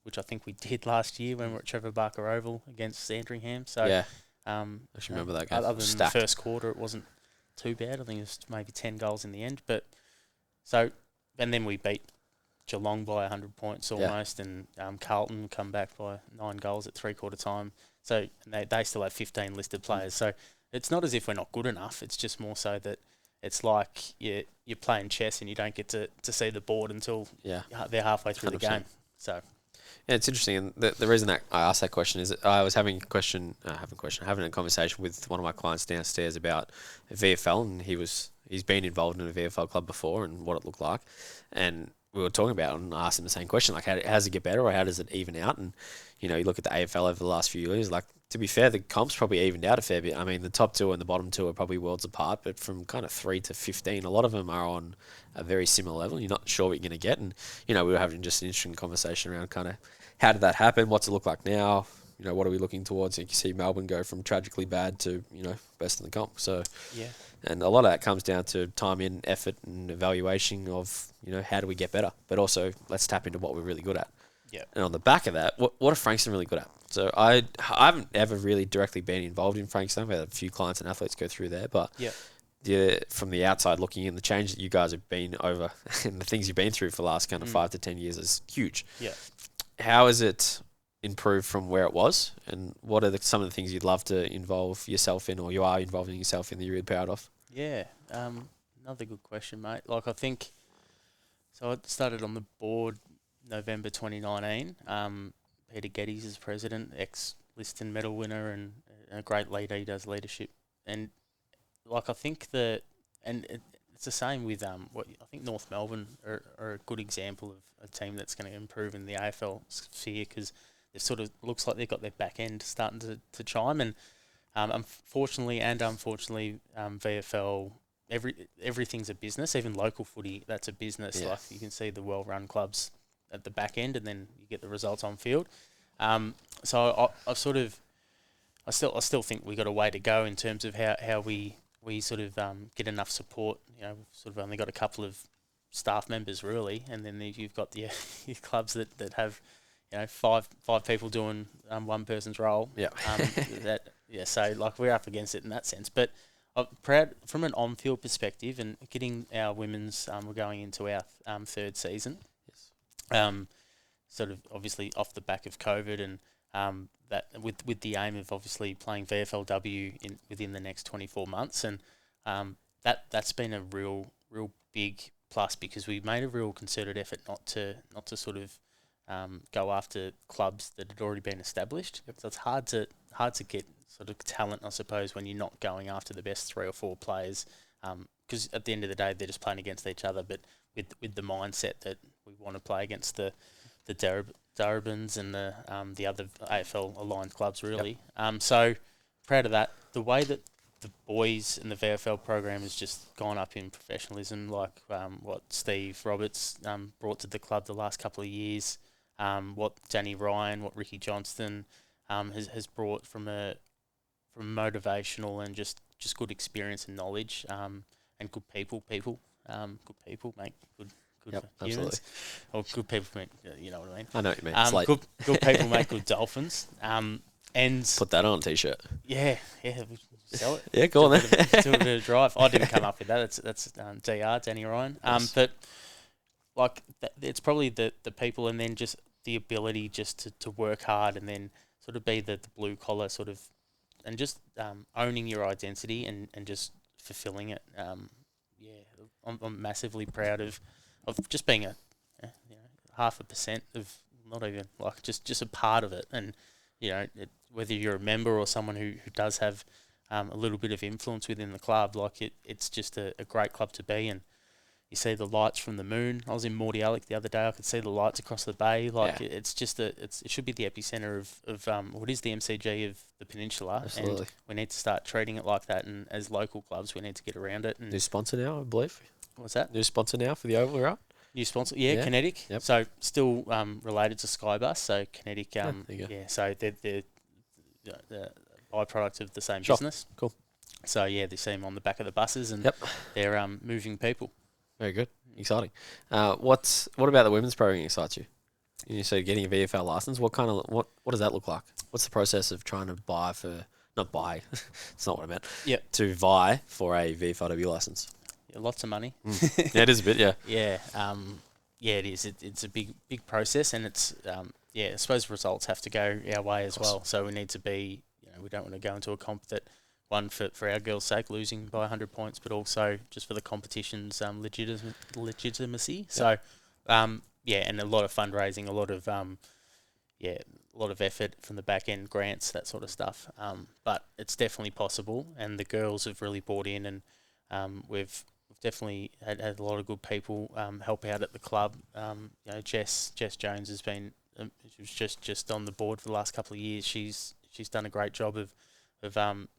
which I think we did last year when we were at Trevor Barker Oval against Sandringham. So yeah, I should remember that game. Other than Stacked. the first quarter, it wasn't too bad. I think it was maybe 10 goals in the end. But and then we beat Geelong by 100 points almost, and Carlton come back by 9 goals at 3/4 time. So they still have 15 listed players. So it's not as if we're not good enough. It's just more so that it's like you're playing chess and you don't get to see the board until they're halfway through 100%. The game. So yeah, it's interesting. And the reason that I asked that question is that I was having a conversation with one of my clients downstairs about VFL, and he's been involved in a VFL club before and what it looked like, and we were talking about it, and I asked him the same question, like how does it get better, or how does it even out? And you look at the AFL over the last few years, like, to be fair, the comp's probably evened out a fair bit. I mean, the top two and the bottom two are probably worlds apart, but from kind of 3 to 15, a lot of them are on a very similar level. You're not sure what you're going to get. And, we were having just an interesting conversation around kind of how did that happen? What's it look like now? What are we looking towards? You can see Melbourne go from tragically bad to, best in the comp. So, yeah. And a lot of that comes down to time in, effort, and evaluation of, how do we get better? But also, let's tap into what we're really good at. Yeah. And on the back of that, what are Frankston really good at? So I haven't ever really directly been involved in Frankston. I've had a few clients and athletes go through there, but from the outside looking in, the change that you guys have been over and the things you've been through for the last kind of 5 to 10 years is huge. Yeah. How has it improved from where it was, and what are some of the things you'd love to involve yourself in, or you are involving yourself in, that you're really proud of? Yeah, another good question, mate. Like, I think, so I started on the board November 2019. Peter Geddes is president, ex-Liston medal winner, and a great leader. He does leadership. And, like, I think it's the same with I think North Melbourne are a good example of a team that's going to improve in the AFL sphere, because it sort of looks like they've got their back end starting to chime. And unfortunately, VFL, everything's a business. Even local footy, that's a business. Yeah. Like, you can see the well-run clubs at the back end, and then you get the results on field. So I still think we got a way to go in terms of how we sort of get enough support. We've sort of only got a couple of staff members really, and then you've got the your clubs that have, five people doing one person's role. Yeah. So like we're up against it in that sense, but I'm proud from an on-field perspective and getting our women's. We're going into our third season. Yes. Sort of obviously off the back of COVID and that with the aim of obviously playing VFLW within the next 24 months, and that's been a real big plus because we made a real concerted effort not to sort of go after clubs that had already been established. Yep. So it's hard to get sort of talent, I suppose, when you're not going after the best 3 or 4 players, because at the end of the day they're just playing against each other, but with the mindset that we want to play against the Darabins and the other AFL aligned clubs really. Yep. So proud of that. The way that the boys in the VFL program has just gone up in professionalism, like what Steve Roberts brought to the club the last couple of years, what Danny Ryan, what Ricky Johnston has brought from motivational and just good experience and knowledge, and good people. Good people make good Yep, humans. absolutely. Or good people make, you know what I mean. I know what you mean. It's like good people make good dolphins. And put that on a t-shirt. Yeah, we sell it. Yeah, go on then. Do a bit of drive. I didn't come up with that. That's DR, Danny Ryan. Yes. But like it's probably the people, and then just the ability just to work hard, and then sort of be the blue collar sort of, and just owning your identity and just fulfilling it. I'm massively proud of just being a 0.5% of, not even like just a part of it, and whether you're a member or someone who does have a little bit of influence within the club, like it's just a great club to be in. You see the lights from the moon. I was in Mordialloc the other day. I could see the lights across the bay. Like it's just it should be the epicenter of what is the MCG of the peninsula. Absolutely. And we need to start treating it like that. And as local clubs, we need to get around it. And New sponsor now, I believe. What's that? New sponsor now for the Oval, right? New sponsor, yeah. Kinetic. Yep. So still related to Skybus. So Kinetic, there you go. So they're the byproduct of the same Sure. business. Cool. So they see them on the back of the buses, and they're moving people. Very good. Exciting. What about the women's program excites you? You said getting a VFL license. What does that look like? What's the process of trying to not buy, it's not what I meant. Yep. To vie for a VFLW license? Yeah, lots of money. Yeah, it is a bit, yeah. Yeah. It is. It's a big process, and it's I suppose results have to go our way as well. So we need to be, we don't want to go into a comp that, one, for our girls' sake, losing by 100 points, but also just for the competition's legitimacy. So, and a lot of fundraising, a lot of effort from the back end, grants, that sort of stuff. But it's definitely possible, and the girls have really bought in, and we've definitely had a lot of good people help out at the club. Jess Jones has been she was just on the board for the last couple of years. She's done a great job of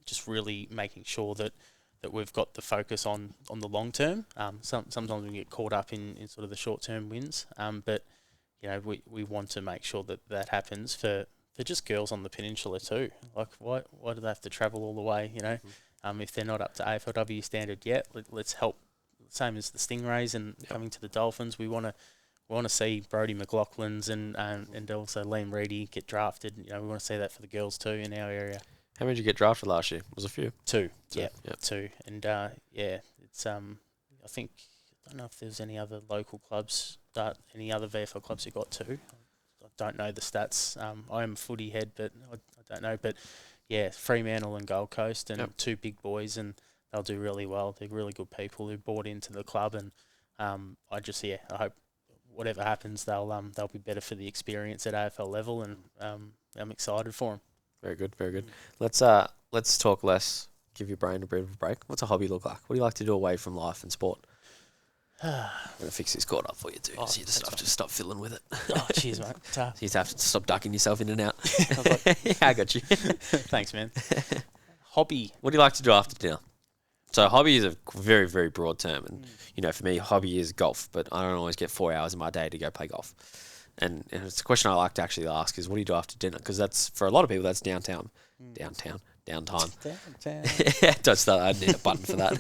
just really making sure that we've got the focus on the long term. Sometimes we get caught up in sort of the short term wins, but we want to make sure that happens for just girls on the peninsula too. Like why do they have to travel all the way? If they're not up to AFLW standard yet, let's help. Same as the Stingrays and coming to the Dolphins, we want to see Brodie McLaughlin's and also Liam Reedy get drafted. We want to see that for the girls too in our area. How many did you get drafted last year? Was a few? Two. Yeah, 2. And it's I don't know if there's any other local clubs any other VFL clubs who got 2. I don't know the stats. I am a footy head, but I don't know. But Fremantle and Gold Coast, and 2 big boys, and they'll do really well. They're really good people who bought into the club, and I hope whatever happens, they'll be better for the experience at AFL level, and I'm excited for them. Very good, very good. Let's talk less. Give your brain a bit of a break. What's a hobby look like? What do you like to do away from life and sport? I'm gonna fix this cord up for you too. So you just stop fiddling with it. Oh, cheers, mate. So you have to stop ducking yourself in and out. I got you. Thanks, man. Hobby. What do you like to do after dinner? So hobby is a very, very broad term, and for me, hobby is golf. But I don't always get 4 hours in my day to go play golf. And it's a question I like to actually ask is, what do you do after dinner? Because that's, for a lot of people, that's downtime. Downtime. Don't start. I need a button for that.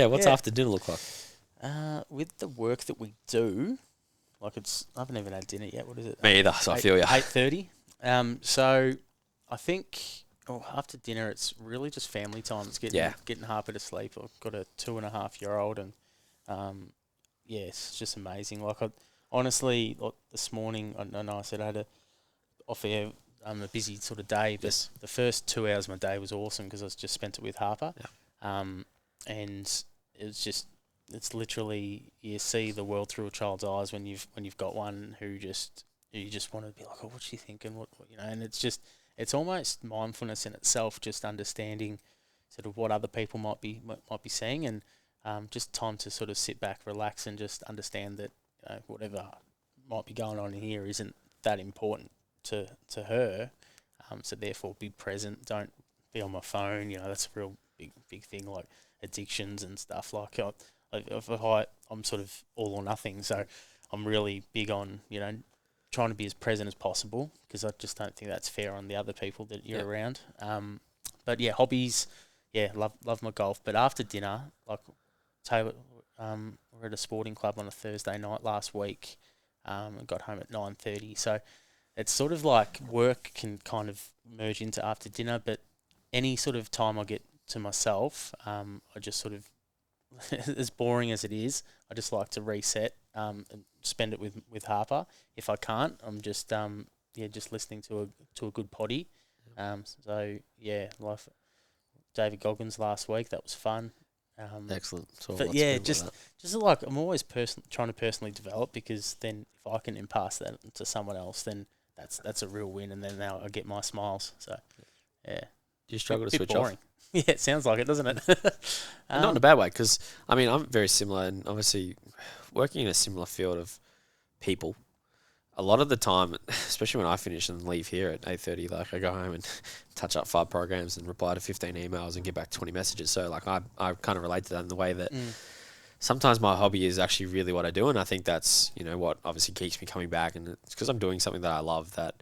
What's after dinner look like? With the work that we do, like I haven't even had dinner yet. What is it? Me either, so I feel you. 8:30. So I think after dinner it's really just family time. It's getting Harper to sleep. I've got a 2.5-year-old, and it's just amazing. Like honestly, like this morning, I know I said I had a a busy sort of day, but the first 2 hours of my day was awesome because I just spent it with Harper. Yeah. And it's literally, you see the world through a child's eyes when you've got one who you just want to be like, oh, what's she thinking? What and it's almost mindfulness in itself, just understanding sort of what other people might be seeing, and just time to sort of sit back, relax, and just understand that whatever might be going on in here isn't that important to her. So therefore, be present. Don't be on my phone. That's a real big thing, like addictions and stuff. Like I'm sort of all or nothing, so I'm really big on trying to be as present as possible, because I just don't think that's fair on the other people that you're around. But hobbies, love my golf. But after dinner, like Taylor, we're at a sporting club on a Thursday night last week, and got home at 9:30. So it's sort of like work can kind of merge into after dinner, but any sort of time I get to myself, I just sort of, as boring as it is, I just like to reset and spend it with Harper. If I can't, I'm just just listening to a good potty. Like David Goggins last week, that was fun. Excellent. So but just like I'm always trying to personally develop, because then if I can impass that to someone else, then that's a real win, and then now I get my smiles. So yeah. Do you struggle to switch off? Yeah, it sounds like it, doesn't it? Not in a bad way, because I mean I'm very similar, and obviously working in a similar field of people. A lot of the time, especially when I finish and leave here at 8:30, like I go home and touch up 5 programs and reply to 15 emails and get back 20 messages. So like I kind of relate to that in the way that sometimes my hobby is actually really what I do, and I think that's what obviously keeps me coming back, and it's because I'm doing something that I love. That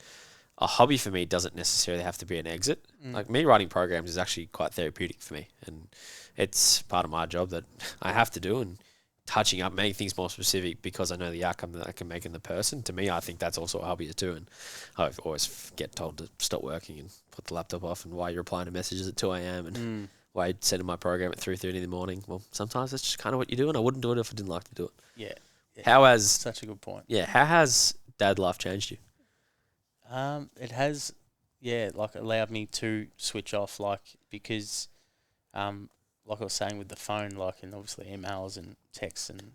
a hobby for me doesn't necessarily have to be an exit. Like me writing programs is actually quite therapeutic for me, and it's part of my job that I have to do, and touching up, making things more specific because I know the outcome that I can make in the person. To me, I think that's also a hobby too, and I always get told to stop working and put the laptop off, and why you're replying to messages at 2 a.m. and why you're sending my program at 3:30 in the morning. Well, sometimes that's just kind of what you do, and I wouldn't do it if I didn't like to do it. Yeah. How has such a good point? Yeah. How has dad life changed you? It has, like allowed me to switch off, like because, like I was saying with the phone, like, and obviously emails and texts and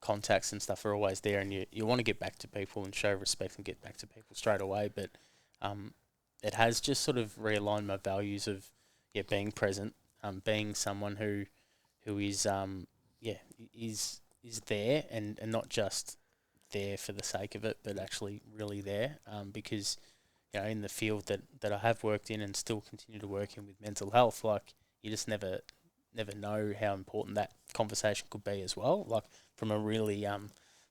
contacts and stuff are always there, and you want to get back to people and show respect and get back to people straight away, but it has just sort of realigned my values of being present, being someone who is is there, and not just there for the sake of it, but actually really there, because in the field that I have worked in and still continue to work in with mental health, like you just never know how important that conversation could be as well, like from a really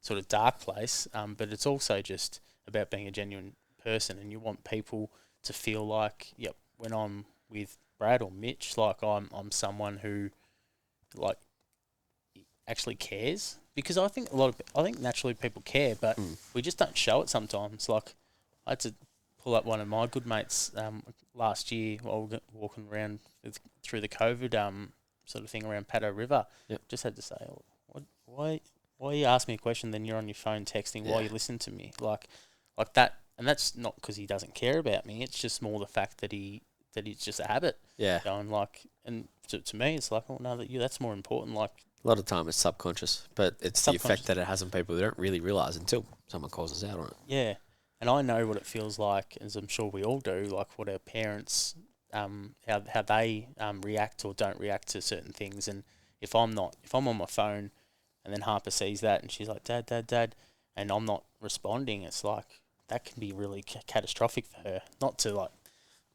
sort of dark place, but it's also just about being a genuine person, and you want people to feel like, when I'm with Brad or Mitch, like I'm someone who like actually cares, because I think naturally people care, but we just don't show it sometimes. Like I had to pull up one of my good mates last year while we were walking around through the COVID sort of thing around Paddo River. Just had to say, why you ask me a question, then you're on your phone texting while you listen to me, like that. And that's not because he doesn't care about me. It's just more the fact that it's just a habit. Yeah. Going and to me, it's like, oh no, that's more important. Like a lot of time it's subconscious, but it's the effect that it has on people who don't really realise until someone calls us out on it. Yeah. And I know what it feels like, as I'm sure we all do, like what our parents, how they react or don't react to certain things. And if I'm on my phone, and then Harper sees that, and she's like, Dad, and I'm not responding, it's like that can be really catastrophic for her. Not to like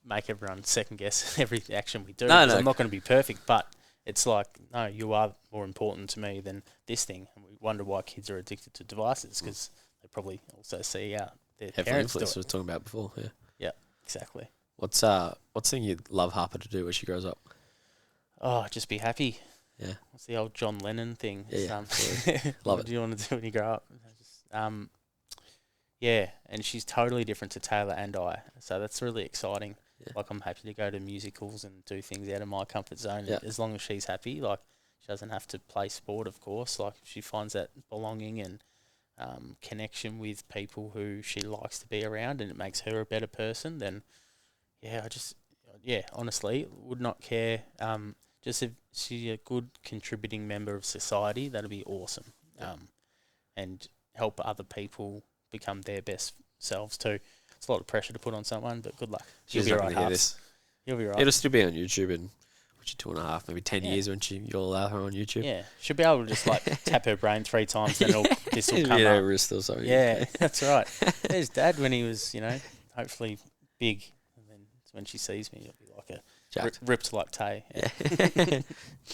make everyone second guess every action we do. No. I'm not going to be perfect, but it's like, no, you are more important to me than this thing. And we wonder why kids are addicted to devices, because they probably also see their parents do it. We were talking about before, yeah. Yeah, exactly. What's thing you'd love Harper to do when she grows up? Oh, just be happy. Yeah. What's the old John Lennon thing? Yeah, What Love it. do you want to do when you grow up? Yeah, and she's totally different to Taylor and I, so that's really exciting. Yeah. Like, I'm happy to go to musicals and do things out of my comfort zone, Yeah. as long as she's happy. Like, she doesn't have to play sport, of course. Like, if she finds that belonging and connection with people who she likes to be around, and it makes her a better person, then honestly, would not care. Just if she's a good contributing member of society, that'd be awesome. Yeah. And help other people become their best selves too. It's a lot of pressure to put on someone, but good luck. She's You'll not be right, gonna hear Harps. this. You'll be right. It'll still be on YouTube in 2.5, maybe 10 Yeah. years when you'll allow her on YouTube. Yeah, she'll be able to just like tap her brain 3 times, then this will come her up. wrist or something. Yeah, that's right. There's Dad when he was, hopefully big, and then when she sees me, it'll be like ripped like Tay. Yeah.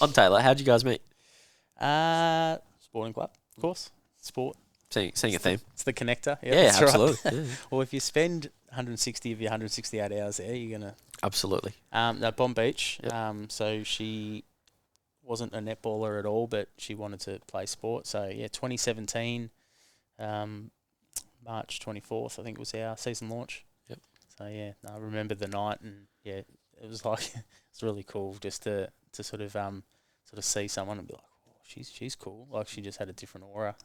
On Taylor, how'd you guys meet? Sporting club, of course. Sport. Seeing a theme. It's the connector. Yeah, that's absolutely. Right. Yeah. Well, if you spend 160 of your 168 hours there, you're gonna. Absolutely. No, Bomb Beach. Yep. So she wasn't a netballer at all, but she wanted to play sport. So yeah, 2017, March 24th, I think was our season launch. Yep. So yeah, I remember the night, and yeah, it was like it's really cool just to sort of see someone and be like, oh, she's cool. Like, she just had a different aura.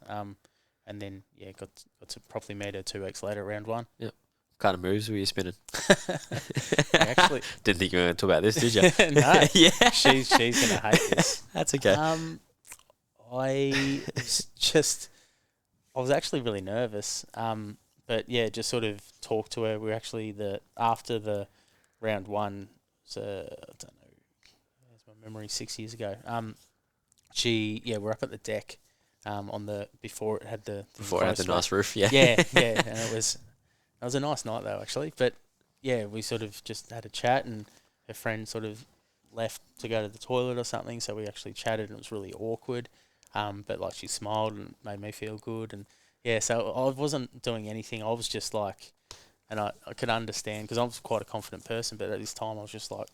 And then yeah, got to properly meet her 2 weeks later, round 1. Yep. What kind of moves were you spinning? Actually, Didn't think you were going to talk about this, did you? no. Yeah. She's gonna hate this. That's okay. I was actually really nervous. But yeah, just sort of talked to her. We were actually after the round 1. So I don't know. There's my memory. 6 years ago. We're up at the deck. Before it had the nice roof, yeah. yeah, and it was a nice night though, actually. But yeah, we sort of just had a chat, and her friend sort of left to go to the toilet or something, so we actually chatted, and it was really awkward. But like, she smiled and made me feel good, and yeah, so I wasn't doing anything. I was just like, and I could understand, because I was quite a confident person, but at this time I was just like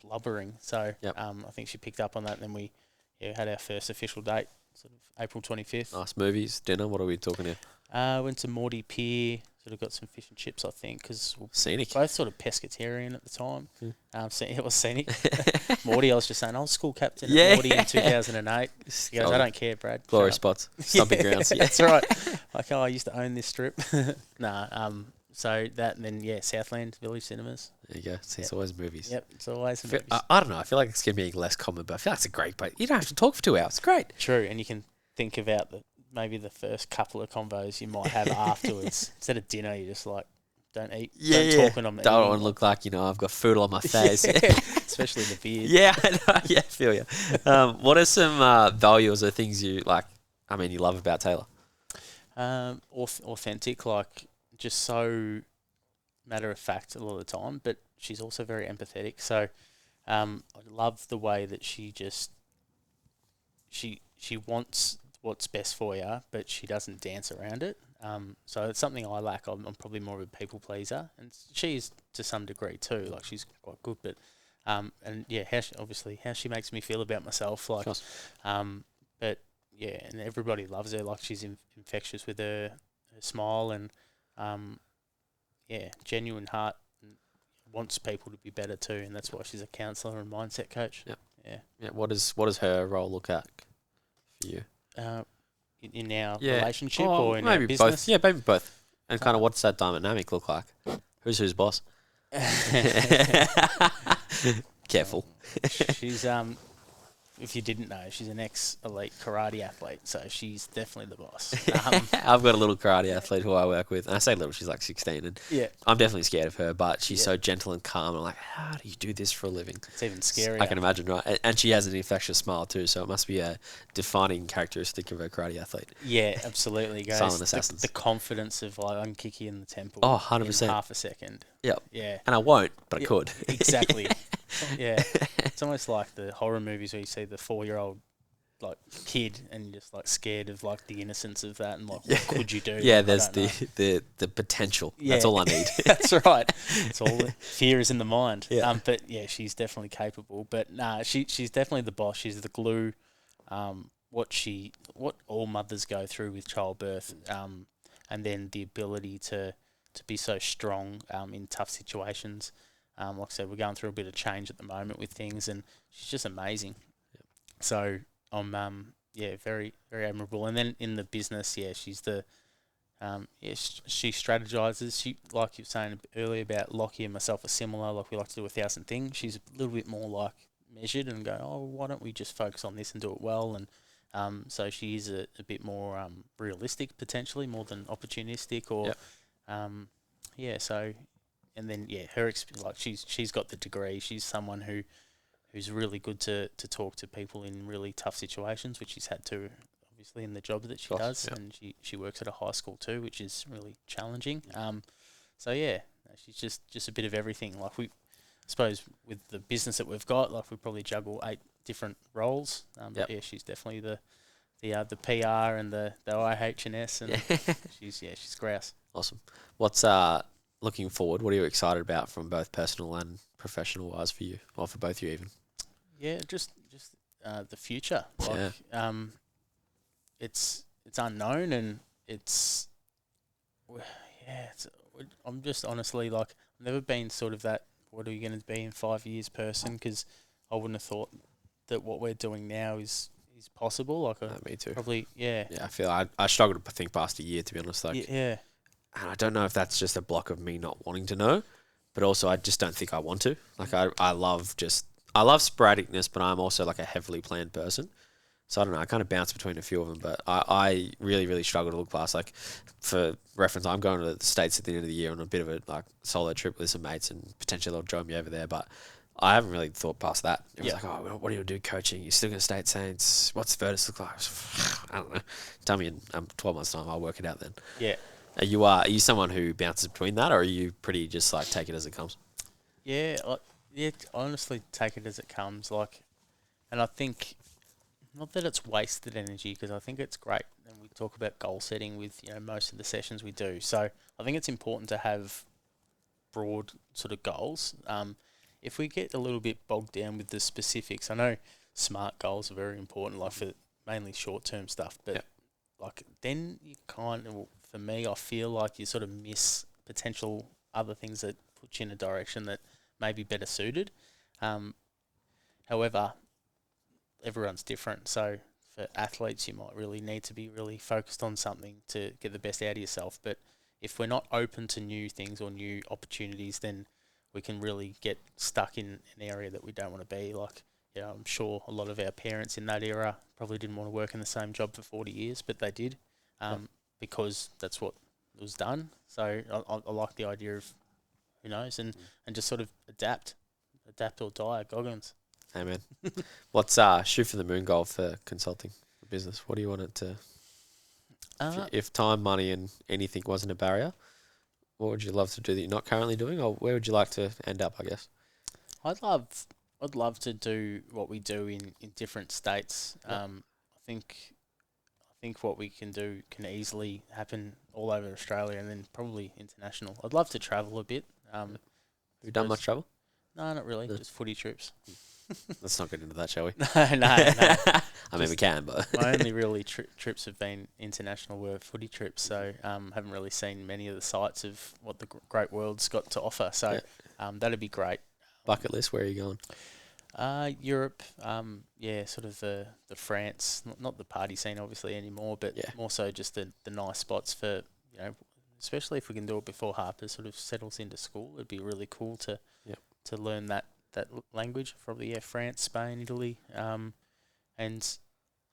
blubbering. So Yep. I think she picked up on that, and then we had our first official date. Sort of April 25th. Nice movies, dinner. What are we talking here? Went to Morty Pier. Sort of got some fish and chips, I think, because we Scenic. both sort of pescatarian at the time. Mm. It was scenic. Morty, I was just saying, I was school captain Yeah. at Morty in 2008. He goes, I don't care, Brad. Glory spots, stomping grounds. Yeah. That's right. Like, I used to own this strip. So that, and then Southland Village Cinemas. There you go. It's always movies. Yep, it's always I, movies. I don't know. I feel like it's getting less common, but I feel like it's a great place. You don't have to talk for 2 hours. It's great. True, and you can think about maybe the first couple of convos you might have afterwards. Instead of dinner, you just like, don't eat. Don't talk when I'm eating. Don't want to look like, I've got food on my face. Especially the beard. Yeah, I know. Yeah, I feel you. What are some values or things you like? I mean, you love about Taylor? Authentic, like, just so matter of fact a lot of the time, but she's also very empathetic. So I love the way that she just she wants what's best for you, but she doesn't dance around it. So it's something I lack. I'm probably more of a people pleaser, and she's to some degree too. Like, she's quite good, but and yeah, how she makes me feel about myself. Like, but yeah, and everybody loves her. Like, she's infectious with her smile, and genuine heart, and wants people to be better too, and that's why she's a counsellor and mindset coach. Yep. Yeah. Yeah. What does her role look at for you? In our relationship or in maybe our business? both. Yeah, maybe both. And kind of what's that dynamic look like? Who's boss? Careful. She's if you didn't know, she's an ex-elite karate athlete, so she's definitely the boss. I've got a little karate athlete who I work with. And I say little, she's like 16, and I'm definitely scared of her, but she's so gentle and calm. I'm like, how do you do this for a living? It's even scarier. I can imagine, right? And she has an infectious smile too, so it must be a defining characteristic of a karate athlete. Yeah, absolutely. Guys, Silent assassins. The confidence of, like, I can kick you in the temple. Oh, 100%. In half a second. Yep. Yeah. And I won't, but I could. Exactly. Yeah. It's almost like the horror movies where you see the 4-year-old like kid and just like scared of like the innocence of that and like what could you do? Yeah, Like, I there's don't know. the potential. Yeah. That's all I need. That's right. It's all fear is in the mind. Yeah. But yeah, she's definitely capable. But nah, she's definitely the boss. She's the glue. What all mothers go through with childbirth. And then the ability to be so strong in tough situations. Like I said, we're going through a bit of change at the moment with things, and she's just amazing. So I'm very very admirable. And then in the business, she's the she strategizes. She, like you were saying earlier about Lockie and myself, are similar. Like, we like to do 1,000 things. She's a little bit more like measured and go, oh, why don't we just focus on this and do it well? And so she is a bit more realistic potentially, more than opportunistic or so. And then her like she's got the degree. She's someone who's really good to talk to people in really tough situations, which she's had to obviously in the job that she does, and she works at a high school too, which is really challenging. She's just a bit of everything. Like, I suppose with the business that we've got, like, we probably juggle 8 different roles. But she's definitely the PR and the IHS, and she's grouse. Awesome. What's looking forward? What are you excited about from both personal and professional wise for you, or for both you even? Yeah, just the future. Like, it's unknown, and I'm just honestly, like, I've never been sort of that, what are you going to be in 5 years person, because I wouldn't have thought that what we're doing now is possible. Like, Me too. Probably, Yeah, I feel I struggle to think past a year, to be honest. Like, yeah. And I don't know if that's just a block of me not wanting to know, but also I just don't think I want to. Like, I love sporadicness, but I'm also like a heavily planned person. So I don't know, I kind of bounce between a few of them, but I really, really struggle to look past. Like, for reference, I'm going to the States at the end of the year on a bit of a like solo trip with some mates, and potentially they'll join me over there, but I haven't really thought past that. It was like, oh, what do you do coaching? You're still going to stay at Saints. What's Virtus look like? I don't know. Tell me in 12 months' time, I'll work it out then. Yeah. Are you someone who bounces between that, or are you pretty just like take it as it comes? Yeah, I honestly take it as it comes. Like, and I think, not that it's wasted energy, because I think it's great, and we talk about goal setting with most of the sessions we do. So I think it's important to have broad sort of goals. If we get a little bit bogged down with the specifics, I know SMART goals are very important, like for mainly short-term stuff, but like, then you kind of, for me, I feel like you sort of miss potential other things that put you in a direction that may be better suited. However, everyone's different. So for athletes, you might really need to be really focused on something to get the best out of yourself. But if we're not open to new things or new opportunities, then we can really get stuck in an area that we don't want to be. Like, I'm sure a lot of our parents in that era probably didn't want to work in the same job for 40 years, but they did, because that's what was done. So I like the idea of, who knows, and just sort of adapt or die, Goggins. Amen. What's shoot for the moon goal for consulting for business? What do you want it to? If time, money, and anything wasn't a barrier, what would you love to do that you're not currently doing, or where would you like to end up, I guess? I'd love to do what we do in different states. I think what we can do can easily happen all over Australia, and then probably international. I'd love to travel a bit. Have you done much travel? No, not really. No. Just footy trips. Let's not get into that, shall we? No. I mean, we can, but my only really trips have been international, were footy trips. So haven't really seen many of the sights of what the great world's got to offer. So that'd be great. Bucket list, where are you going? Europe, sort of the France, not the party scene obviously anymore, but more so just the nice spots for, especially if we can do it before Harper sort of settles into school. It'd be really cool to learn that language. Probably France, Spain, Italy, and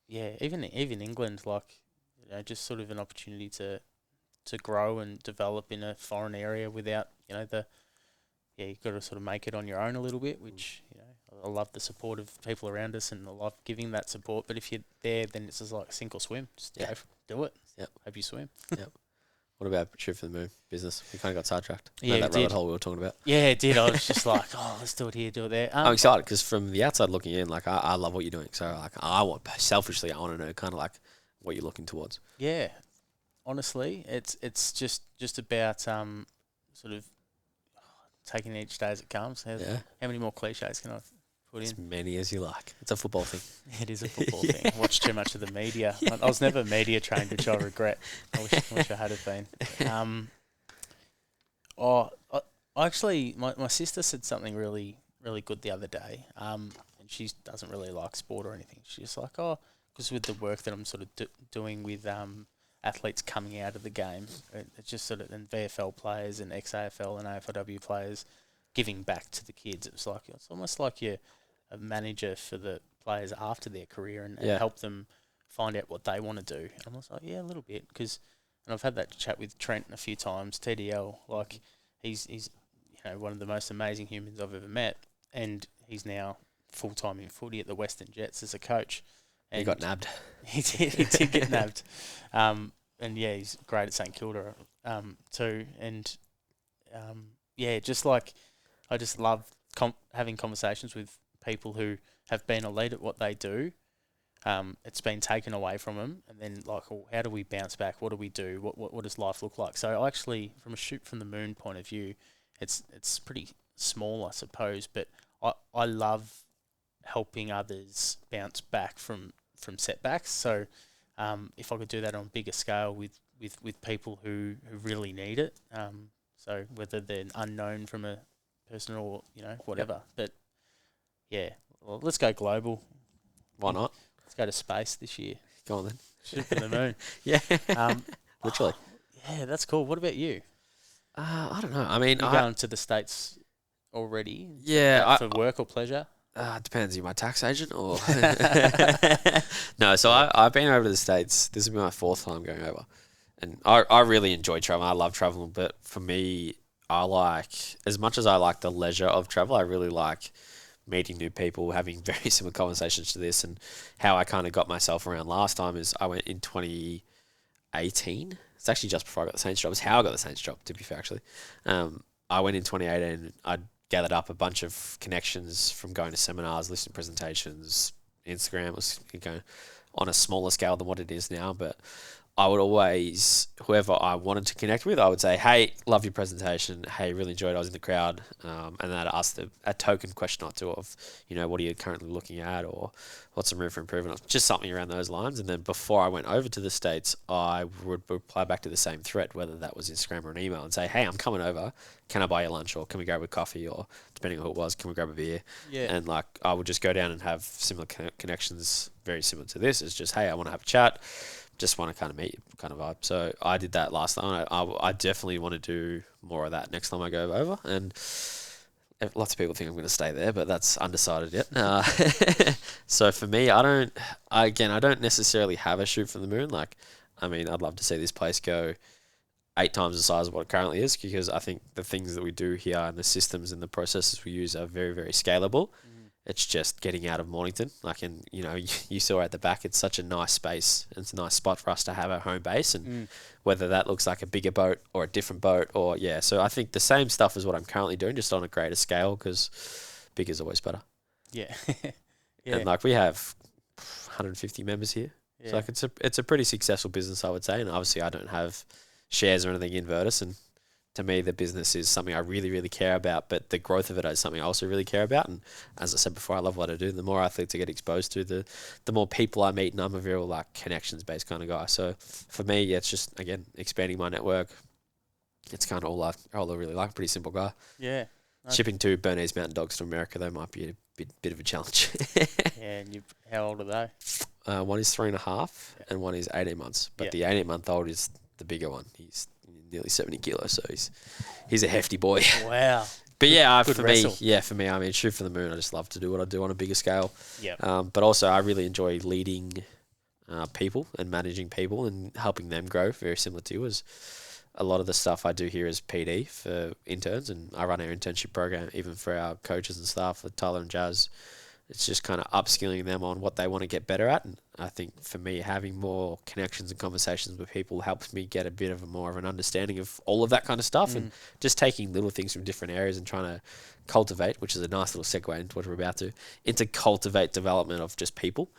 even England. Like, just sort of an opportunity to grow and develop in a foreign area without you've got to sort of make it on your own a little bit, which, I love the support of people around us, and I love giving that support. But if you're there, then it's just like sink or swim. Just do it. Yep. Hope you swim. Yep. What about Shoot for the Moon business? We kind of got sidetracked. Yeah, That we rabbit did. hole we were talking about. Yeah, it did. I was just like, oh, let's do it here, do it there. I'm excited because from the outside looking in, like I love what you're doing. So like I want I want to know kind of like what you're looking towards. Yeah, honestly, it's just about sort of taking each day as it comes. Yeah. How many more cliches can I put in? As many as you like. It's a football thing. It is a football thing. I watch too much of the media. I was never media trained, which I regret. I wish I had have been. I actually, my sister said something really, really good the other day. And she doesn't really like sport or anything. She's like, because with the work that I'm sort of doing with athletes coming out of the game, it's just sort of, and VFL players and ex-AFL and AFLW players giving back to the kids. It's almost like you're a manager for the players after their career and help them find out what they want to do. And I was like, yeah, a little bit, and I've had that chat with Trent a few times. TDL, like he's one of the most amazing humans I've ever met, and he's now full time in footy at the Western Jets as a coach. And he got nabbed. He did get nabbed, and yeah, he's great at St Kilda too. And just like I just love having conversations with people who have been elite at what they do. It's been taken away from them, and then like, well, how do we bounce back? What do we do? What does life look like? So I actually, from a Shoot from the Moon point of view, it's pretty small, I suppose, but I love helping others bounce back from setbacks. So if I could do that on a bigger scale with people who really need it, so whether they're unknown from a person or whatever, but yeah, well, let's go global. Why not? Let's go to space this year. Go on then. Shoot for the moon. Yeah. Literally. Yeah, that's cool. What about you? I don't know. I mean, You're going to the States already? Yeah. For work or pleasure? It depends. Are you my tax agent or? No, so I've been over to the States. This will be my 4th time going over. And I really enjoy traveling. I love traveling. But for me, as much as I like the leisure of travel, I really like meeting new people, having very similar conversations to this. And how I kind of got myself around last time is I went in 2018. It's actually just before I got the Saints job. It's how I got the Saints job, to be fair, actually. I went in 2018. I gathered up a bunch of connections from going to seminars, listening to presentations. Instagram was going on a smaller scale than what it is now, but I would always, whoever I wanted to connect with, I would say, hey, love your presentation. Hey, really enjoyed it. I was in the crowd. And then I'd ask a token question or two of, what are you currently looking at, or what's some room for improvement? Just something around those lines. And then before I went over to the States, I would reply back to the same thread, whether that was Instagram or an email, and say, hey, I'm coming over. Can I buy you lunch, or can we grab a coffee, or depending on who it was, can we grab a beer? Yeah. And like, I would just go down and have similar connections, very similar to this. It's just, hey, I want to have a chat. Just want to kind of meet you kind of vibe. So I did that last time. I definitely want to do more of that next time I go over. And lots of people think I'm going to stay there, but that's undecided yet. So for me, I don't necessarily have a shoot from the moon. Like, I mean, I'd love to see this place go 8 times the size of what it currently is, because I think the things that we do here and the systems and the processes we use are very, very scalable. It's just getting out of Mornington. Like, and you saw at the back, it's such a nice space. It's a nice spot for us to have our home base, and whether that looks like a bigger boat or a different boat, or so I think the same stuff is what I'm currently doing, just on a greater scale, because bigger is always better. Yeah. And like, we have 150 members here. Yeah. So like, it's a pretty successful business, I would say. And obviously I don't have shares or anything in Virtus, and to me, the business is something I really, really care about, but the growth of it is something I also really care about. And as I said before, I love what I do. The more athletes I get exposed to, the more people I meet, and I'm a real connections-based kind of guy. So for me, it's just, again, expanding my network. It's kind of all I really like. Pretty simple guy. Yeah. Shipping 2 Bernese Mountain Dogs to America, though, might be a bit of a challenge. Yeah, and how old are they? One is 3.5, and one is 18 months. But the 18-month-old is the bigger one. He's nearly 70 kilos, so he's a hefty boy. Wow. But yeah, Good for me, I mean, shoot for the moon. I just love to do what I do on a bigger scale. Yeah. But also, I really enjoy leading people and managing people and helping them grow. Very similar to you, as a lot of the stuff I do here is PD for interns, and I run our internship program even for our coaches and staff with Tyler and Jazz. It's just kind of upskilling them on what they want to get better at. And I think for me, having more connections and conversations with people helps me get a bit of a more of an understanding of all of that kind of stuff, and just taking little things from different areas and trying to cultivate, which is a nice little segue into what we're about to, into cultivate development of just people.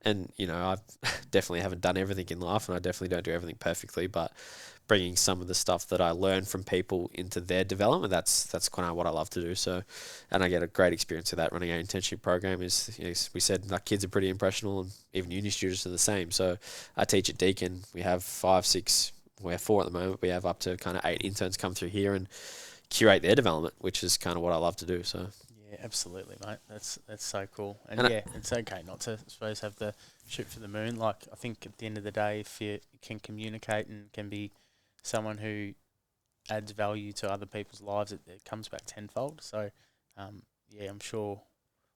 And, you know, I definitely haven't done everything in life, and I definitely don't do everything perfectly, but bringing some of the stuff that I learned from people into their development, that's kind of what I love to do. So, and I get a great experience of that running our internship program. Is, you know, we said our kids are pretty impressionable, and even uni students are the same. So I teach at Deakin. We have 5, 6, we're 4 at the moment. We have up to kind of 8 interns come through here and curate their development, which is kind of what I love to do. So yeah, absolutely, mate. That's so cool. And And yeah, it's okay not to, I suppose, have the shoot for the moon. Like, I think at the end of the day, if you can communicate and can be someone who adds value to other people's lives, it comes back tenfold. So, yeah, I'm sure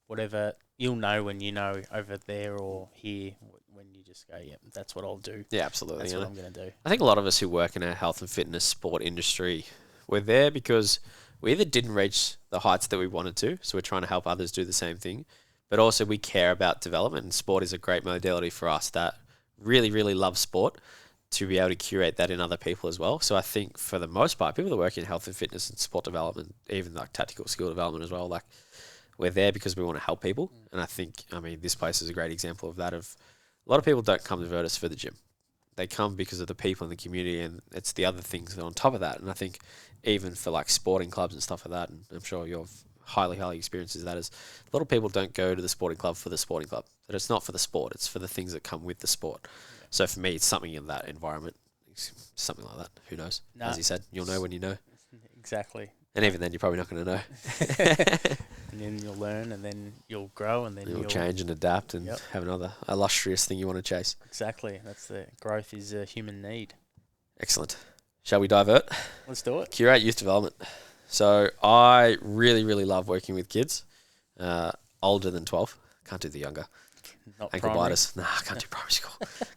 whatever you'll know when you know over there or here, when you just go, yeah, that's what I'll do. yeah, absolutely. That's And what I'm going to do. I think a lot of us who work in our health and fitness sport industry, we're there because we either didn't reach the heights that we wanted to, so we're trying to help others do the same thing, but also we care about development, and sport is a great modality for us that really, really love sport, to be able to curate that in other people as well. So I think for the most part, people that work in health and fitness and sport development, even like tactical skill development as well, like we're there because we want to help people. And I think, I mean, this place is a great example of that. Of a lot of people don't come to Virtus for the gym. They come because of the people in the community, and it's the other things that are on top of that. And I think even for like sporting clubs and stuff like that, and I'm sure you're highly experiences that, is a lot of people don't go to the sporting club for the sporting club. That it's not for the sport, it's for the things that come with the sport. So for me, it's something in that environment, something like that. Who knows? No. As you said, you'll know when you know. Exactly. And even then, you're probably not going to know. And then you'll learn, and then you'll grow, and then You'll you'll change and adapt and Yep. have another illustrious thing you want to chase. Exactly. That's the growth is a human need. Excellent. Shall we divert? Let's do it. Curate youth development. So I really love working with kids older than 12. Can't do the younger. Not Ankle primary. biters. Nah, I can't do primary school.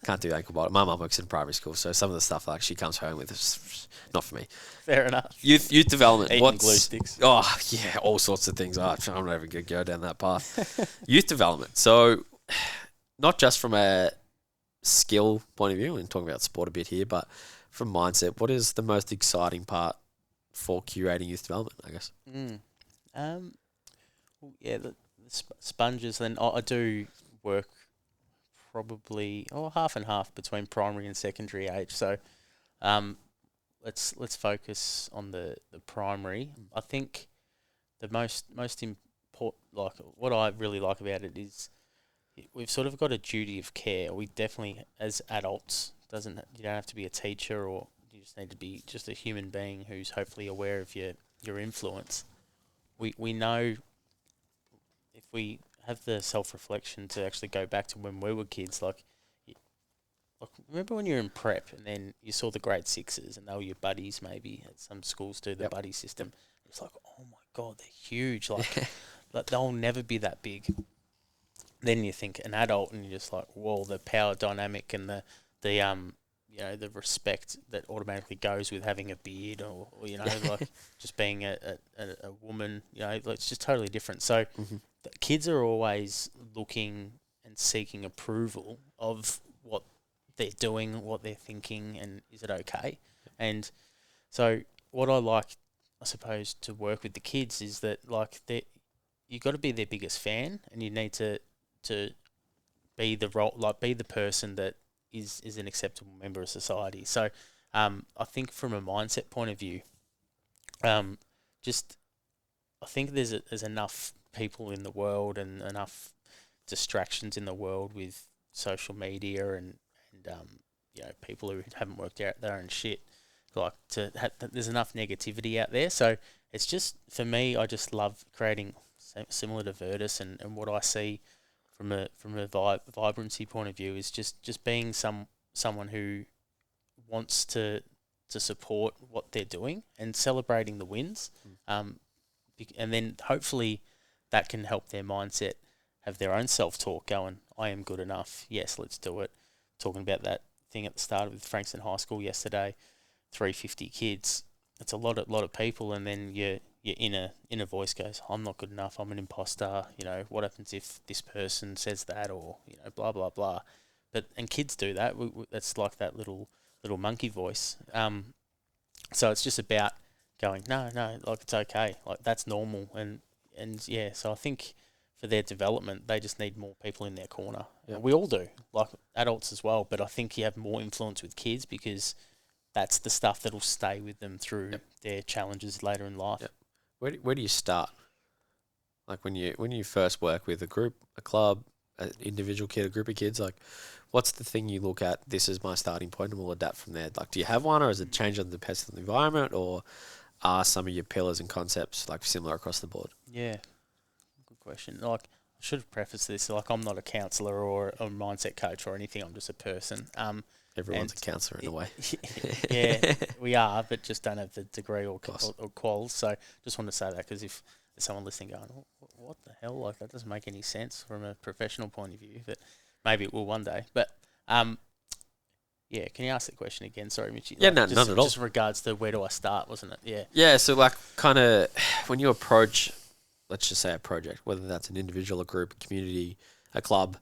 Can't do ankle biters. My mum works in primary school, so some of the stuff like she comes home with is not for me. Fair enough. Youth development. Eating glue sticks. Oh, yeah, all sorts of things. Oh, I'm not even going to go down that path. Youth development. So not just from a skill point of view, and talking about sport a bit here, but from mindset, what is the most exciting part for curating youth development, I guess? Well, yeah, the sponges. Then I do work probably half and half between primary and secondary age. So, let's focus on the primary. I think the most important, like what I really like about it is we've sort of got a duty of care. We definitely, as adults, you don't have to be a teacher, or you just need to be just a human being who's hopefully aware of your influence. We know if we have the self-reflection to actually go back to when we were kids, like remember when you were in prep and then you saw the grade 6s and they were your buddies, maybe at some schools do the buddy system. It's like, oh my God, they're huge. Like, they'll never be that big. Then you think an adult and you're just like, whoa, the power dynamic and the respect that automatically goes with having a beard or like just being a woman, it's just totally different. So the kids are always looking and seeking approval of what they're doing, what they're thinking, and is it okay? And so what I like, I suppose, to work with the kids is that like you got to be their biggest fan, and you need to be the person that is an acceptable member of society. So I think from a mindset point of view, I think there's enough people in the world and enough distractions in the world with social media and people who haven't worked out their own shit. There's enough negativity out there. So it's just, for me, I just love creating similar to Virtus, and what I see from a vibrancy point of view is just being someone who wants to support what they're doing and celebrating the wins, and then hopefully that can help their mindset have their own self-talk going, I am good enough, yes, let's do it. Talking about that thing at the start with Frankston High School yesterday, 350 kids, it's a lot of people, and then you your inner voice goes, I'm not good enough, I'm an imposter, what happens if this person says that, or, blah, blah, blah. And kids do that. That's like that little monkey voice. So it's just about going, no, like it's okay, like that's normal. And yeah, so I think for their development, they just need more people in their corner. Yep. We all do, like adults as well, but I think you have more influence with kids because that's the stuff that'll stay with them through their challenges later in life. Yep. Where do you start? Like when you first work with a group, a club, an individual kid, a group of kids, like what's the thing you look at? This is my starting point, and we'll adapt from there. Like, do you have one, or is it change on the depends on the environment, or are some of your pillars and concepts like similar across the board? Yeah, good question. Like, I should have prefaced this. Like, I'm not a counsellor or a mindset coach or anything. I'm just a person. Everyone's a counsellor in a way. Yeah, we are, but just don't have the degree or quals. So just want to say that because if there's someone listening going, what the hell? Like, that doesn't make any sense from a professional point of view, but maybe it will one day. But, yeah, can you ask the question again? Sorry, Mitchie. Yeah, no, not at all. Just in regards to where do I start, wasn't it? Yeah. Yeah, so like kind of when you approach, let's just say a project, whether that's an individual, a group, a community, a club,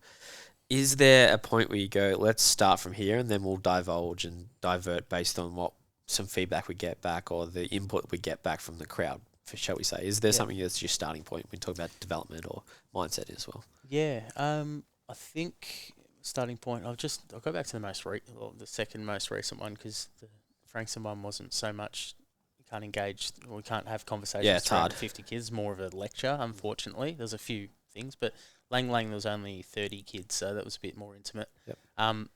is there a point where you go, let's start from here and then we'll divulge and divert based on what some feedback we get back or the input we get back from the crowd, shall we say? Is there something that's your starting point when you talk about development or mindset as well? Yeah, I think starting point, I'll go back to the second most recent one because the Frankston one wasn't so much, you can't engage, or we can't have conversations it's with hard. 50 kids, more of a lecture, unfortunately. There's a few things, but Lang there was only 30 kids, so that was a bit more intimate. Yep. When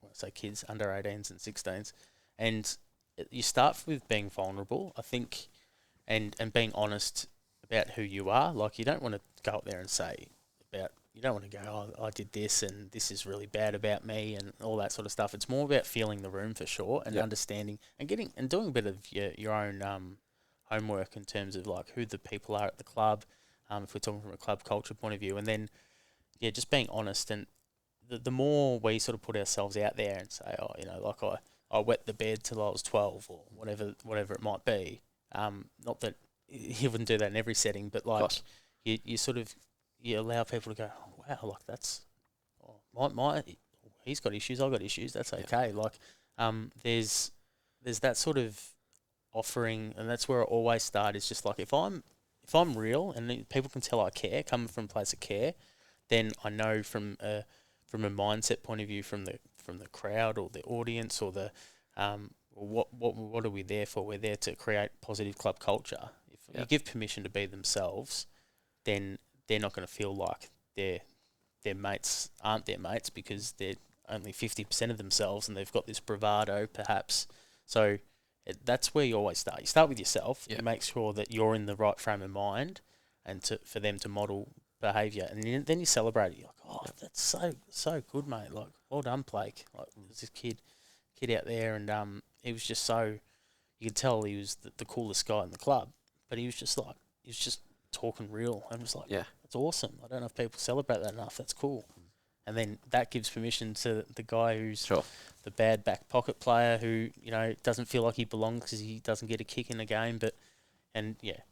I say kids, under 18s and 16s. And you start with being vulnerable, I think, and being honest about who you are. Like, you don't want to go up there and say you don't want to go, I did this and this is really bad about me and all that sort of stuff. It's more about feeling the room for sure and understanding and doing a bit of your own homework in terms of like who the people are at the club, if we're talking from a club culture point of view, and then just being honest. And the more we sort of put ourselves out there and say, like I wet the bed till I was 12 or whatever it might be. Not that you wouldn't do that in every setting, but like you sort of you allow people to go, oh, wow, like that's he's got issues, I've got issues. That's okay. Like there's that sort of offering, and that's where I always start. Is just like if I'm real and people can tell I care, coming from a place of care, then I know from a mindset point of view, from the crowd or the audience or the what are we there for? We're there to create positive club culture. If you give permission to be themselves, then they're not going to feel like their mates aren't their mates because they're only 50% of themselves and they've got this bravado perhaps. So that's where you always start. You start with yourself. You make sure that you're in the right frame of mind and for them to model behaviour. And then you celebrate it. You're like, oh, that's so good, mate. Like, well done, Blake. Like, there's this kid out there and he was just so, you could tell he was the coolest guy in the club, but he was just talking real. I'm just like, that's awesome. I don't know if people celebrate that enough. That's cool. And then that gives permission to the guy who's the bad back pocket player who, doesn't feel like he belongs because he doesn't get a kick in the game.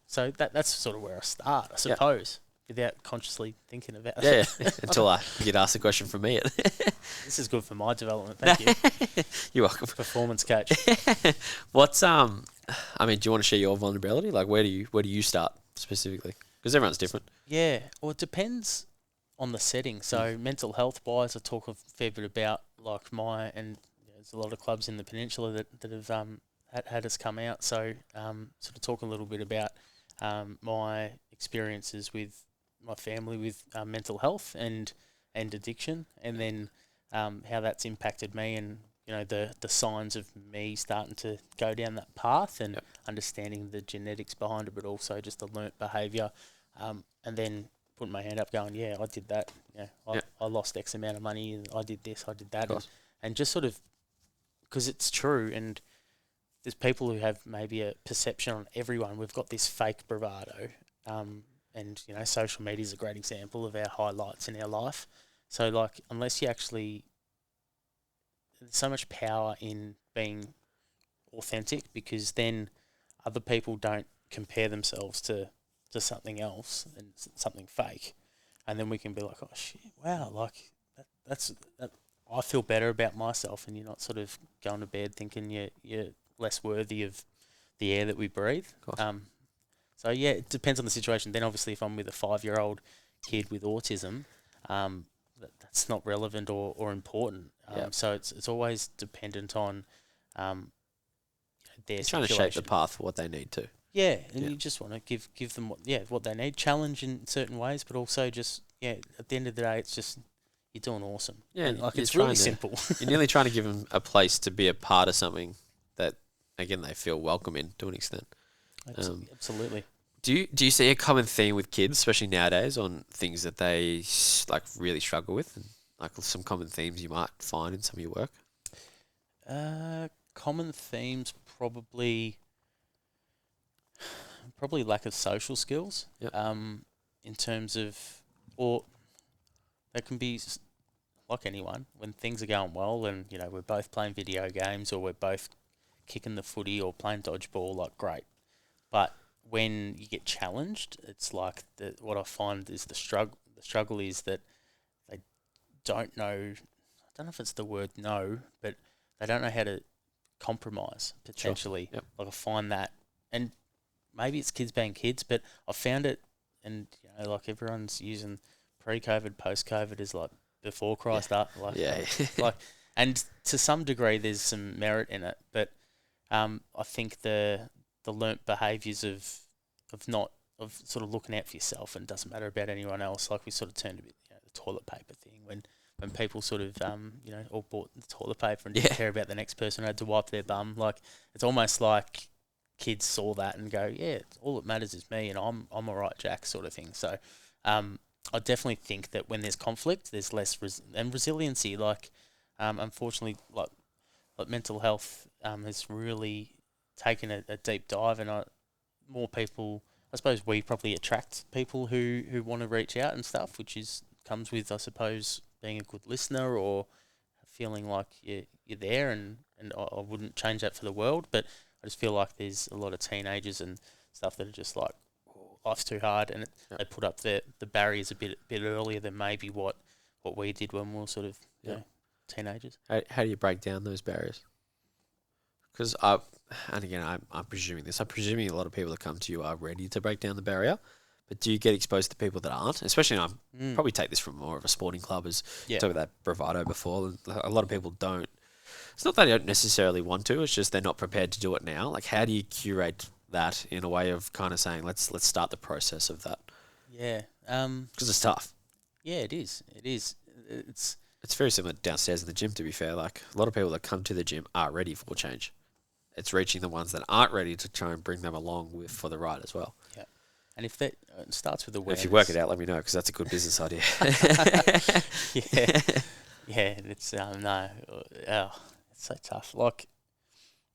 So that's sort of where I start, I suppose, without consciously thinking about it. Yeah, until you get asked a question from me. This is good for my development. Thank you. You're welcome. Performance coach. What's do you want to share your vulnerability? Like, where do you start specifically? Because everyone's different. Yeah, well, it depends on the setting. So mental health wise, I talk a fair bit about like there's a lot of clubs in the peninsula that have had us come out. So sort of talk a little bit about my experiences with my family with mental health and addiction, and then how that's impacted me, and the signs of me starting to go down that path, and understanding the genetics behind it, but also just the learnt behaviour, and then putting my hand up going, yeah, I did that. I lost X amount of money, and I did this, I did that, and just sort of, because it's true, and there's people who have maybe a perception on everyone. We've got this fake bravado, and social media is a great example of our highlights in our life. So like, unless you actually, there's so much power in being authentic, because then other people don't compare themselves to something else and something fake, and then we can be like, oh shit, wow, like that's I feel better about myself, and you're not sort of going to bed thinking you're less worthy of the air that we breathe. So yeah, it depends on the situation. Then obviously, if I'm with a 5-year-old kid with autism, that's not relevant or important. So it's always dependent on their You're situation. trying to shape the path for what they need to. Yeah, and you just want to give them what they need, challenge in certain ways, but also just at the end of the day, it's just you're doing awesome. Yeah, and it's really simple. You're nearly trying to give them a place to be a part of something that, again, they feel welcome in to an extent. Absolutely. Do you see a common theme with kids, especially nowadays, on things that they like really struggle with, and like some common themes you might find in some of your work? Common themes probably lack of social skills. Yep. In terms of, or they can be like anyone when things are going well, and we're both playing video games or we're both kicking the footy or playing dodgeball, like great, but when you get challenged, it's like what I find is the struggle. The struggle is that they don't know. I don't know if it's the word no, but they don't know how to compromise potentially. Sure. Yep. Like I find that, and maybe it's kids being kids, but I found it, and like everyone's using pre-COVID, post-COVID as like before Christ up, like like, and to some degree there's some merit in it, but I think the learnt behaviours of sort of looking out for yourself and it doesn't matter about anyone else. Like we sort of turned a bit the toilet paper thing when people sort of all bought the toilet paper and didn't care about the next person who had to wipe their bum. Like it's almost like kids saw that and go, yeah, all that matters is me and I'm all right, Jack, sort of thing. So I definitely think that when there's conflict, there's less and resiliency. Like unfortunately, like mental health has really taken a deep dive, and more people. I suppose we probably attract people who want to reach out and stuff, which comes with, I suppose, being a good listener or feeling like you're there, and I wouldn't change that for the world. But I just feel like there's a lot of teenagers and stuff that are just like, oh, life's too hard, and they put up the barriers a bit earlier than maybe what we did when we were sort of teenagers. How do you break down those barriers? Because I'm presuming this. I'm presuming a lot of people that come to you are ready to break down the barrier, but do you get exposed to people that aren't? Especially, probably take this from more of a sporting club, as you talked about that bravado before. A lot of people don't. It's not that they don't necessarily want to. It's just they're not prepared to do it now. Like, how do you curate that in a way of kind of saying, let's start the process of that? Yeah, because it's tough. Yeah, it is. It is. It's very similar downstairs in the gym. To be fair, like a lot of people that come to the gym are ready for change. It's reaching the ones that aren't ready to try and bring them along for the ride as well. Yeah, and if that it starts with awareness. If you work it out, let me know, because that's a good business idea. yeah, it's no, it's so tough. Like,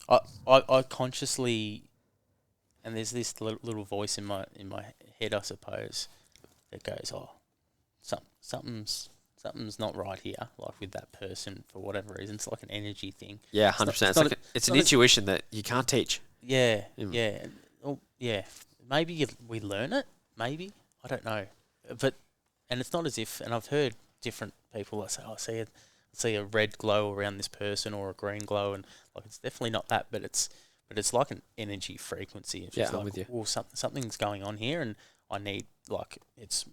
I consciously, and there's this little voice in my head, I suppose, that goes, oh, something's not right here, like with that person for whatever reason. It's like an energy thing. Yeah, 100%. It's an intuition that you can't teach. Yeah, yeah. Well, yeah. Maybe we learn it, maybe. I don't know. And it's not as if, and I've heard different people that say, oh, I see a red glow around this person or a green glow, and like it's definitely not that, but it's like an energy frequency. It's just I'm with you. Well, something's going on here, and I need, like, it's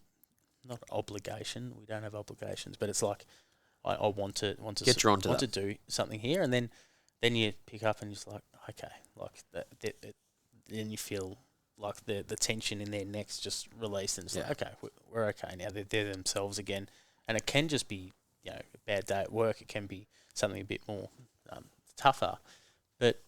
not obligation. We don't have obligations, but it's like I want to get drawn to to do something here, and then you pick up and you're just like, okay, like that. Then you feel like the tension in their necks just released, and it's like, okay, we're okay now. They're themselves again, and it can just be a bad day at work. It can be something a bit more tougher, but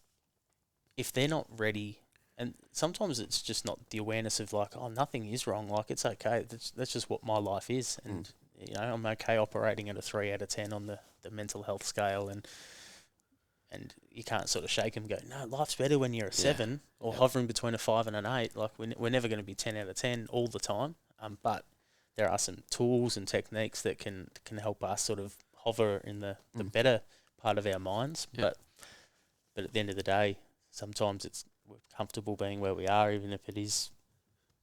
if they're not ready. And sometimes it's just not the awareness of like, oh, nothing is wrong. Like, it's okay. That's just what my life is. And, I'm okay operating at a 3 out of 10 on the mental health scale. And you can't sort of shake them and go, no, life's better when you're a 7 or hovering between a 5 and an 8. Like, we're never going to be 10 out of 10 all the time. But there are some tools and techniques that can help us sort of hover in the better part of our minds. Yeah. But at the end of the day, sometimes we're comfortable being where we are, even if it is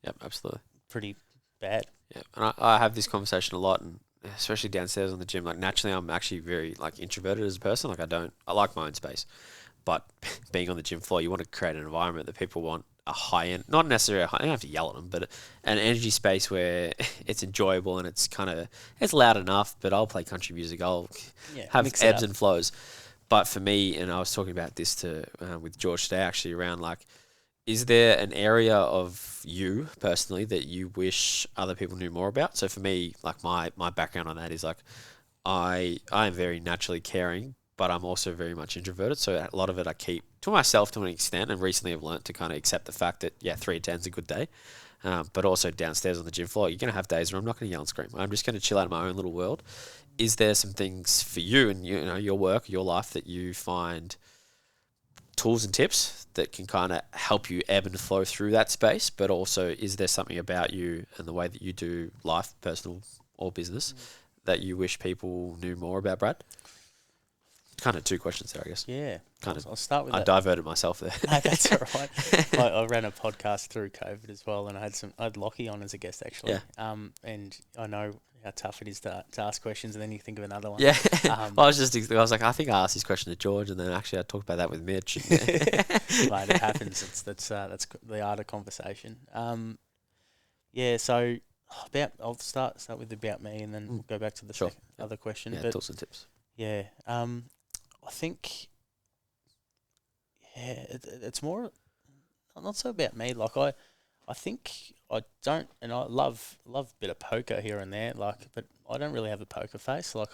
Yep, absolutely. pretty bad. Yeah, and I have this conversation a lot, and especially downstairs on the gym. Like naturally, I'm actually very like introverted as a person. Like I like my own space, but being on the gym floor, you want to create an environment that people want a high end, not necessarily a high. You don't have to yell at them, but an energy space where it's enjoyable and it's loud enough. But I'll play country music. I'll have mix it ebbs up. and flows. But for me, and I was talking about this with George today, actually around like, is there an area of you personally that you wish other people knew more about? So for me, like my background on that is like I am very naturally caring, but I'm also very much introverted. So a lot of it I keep to myself to an extent. And recently I've learned to kind of accept the fact that 3 to 10 is a good day. But also downstairs on the gym floor, you're going to have days where I'm not going to yell and scream. I'm just going to chill out in my own little world. Is there some things for you and your work, your life that you find tools and tips that can kind of help you ebb and flow through that space? But also, is there something about you and the way that you do life, personal or business, that you wish people knew more about, Brad? Kind of two questions there, I guess. Yeah. Kind of. I'll start with I that. diverted myself there. No, that's all right. I ran a podcast through COVID as well, and I had Lockie on as a guest actually. Yeah. And I know how tough it is to ask questions, and then you think of another one. Yeah. I was like, I think I asked this question to George, and then actually I talked about that with Mitch. Mate, it happens. That's the art of conversation. Yeah. So I'll start with about me, and then we'll go back to the other question. Yeah, tools and tips. Yeah. I think. Yeah, it's more not so about me. Like I think I don't, and I love a bit of poker here and there. Like, but I don't really have a poker face. Like,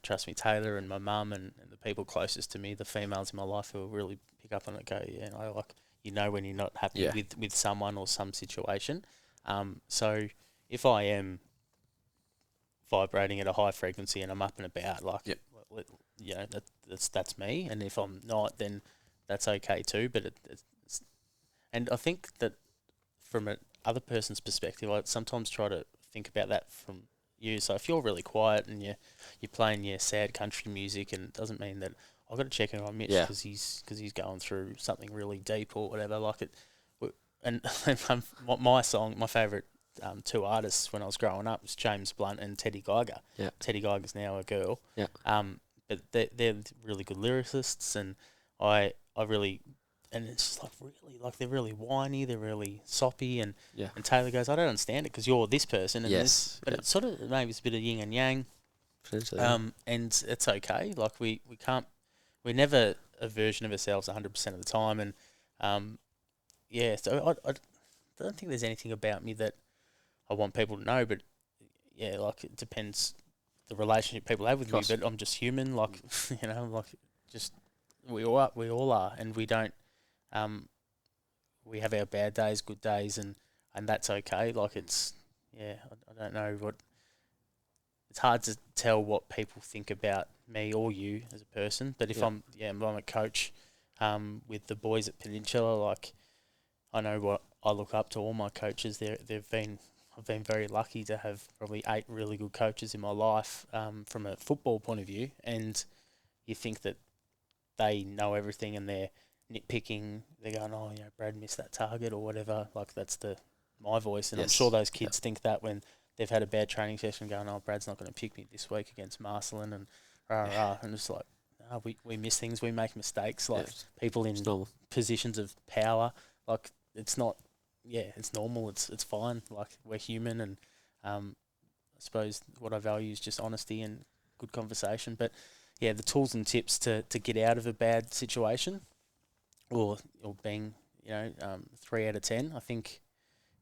trust me, Taylor and my mum and the people closest to me, the females in my life who will really pick up on it. Go, yeah, and I like when you're not happy with someone or some situation. So if I am vibrating at a high frequency and I'm up and about, like, that's me. And if I'm not, then that's okay too. But and I think that from a other person's perspective, I sometimes try to think about that from you. So if you're really quiet and you're playing your sad country music, and it doesn't mean that I've got to check in on Mitch because he's going through something really deep or whatever. Like it, and my favourite two artists when I was growing up was James Blunt and Teddy Geiger. Yeah. Teddy Geiger's now a girl. Yeah. But they're really good lyricists, and I really, and it's just like really, like they're really whiny, they're really soppy, and Taylor goes, I don't understand it because you're this person, and but it's sort of maybe it's a bit of yin and yang, and it's okay. Like we're never a version of ourselves 100% of the time, and so I don't think there's anything about me that I want people to know, but like it depends the relationship people have with me, but I'm just human, like like just we all are, and we don't we have our bad days, good days, and that's okay. Like it's I don't know what it's hard to tell what people think about me or you as a person, but if I'm a coach with the boys at Peninsula, like I know what I look up to all my coaches. I've been very lucky to have probably 8 really good coaches in my life from a football point of view, and you think that they know everything and they're nitpicking. They're going, oh, Brad missed that target or whatever. Like that's my voice, and I'm sure those kids think that when they've had a bad training session, going, oh, Brad's not going to pick me this week against Marcelin and and it's like, no, we miss things, we make mistakes. Like people in positions of power, like it's not. Yeah, it's normal. It's fine. Like we're human, and I suppose what I value is just honesty and good conversation. But the tools and tips to get out of a bad situation, or being 3 out of 10, I think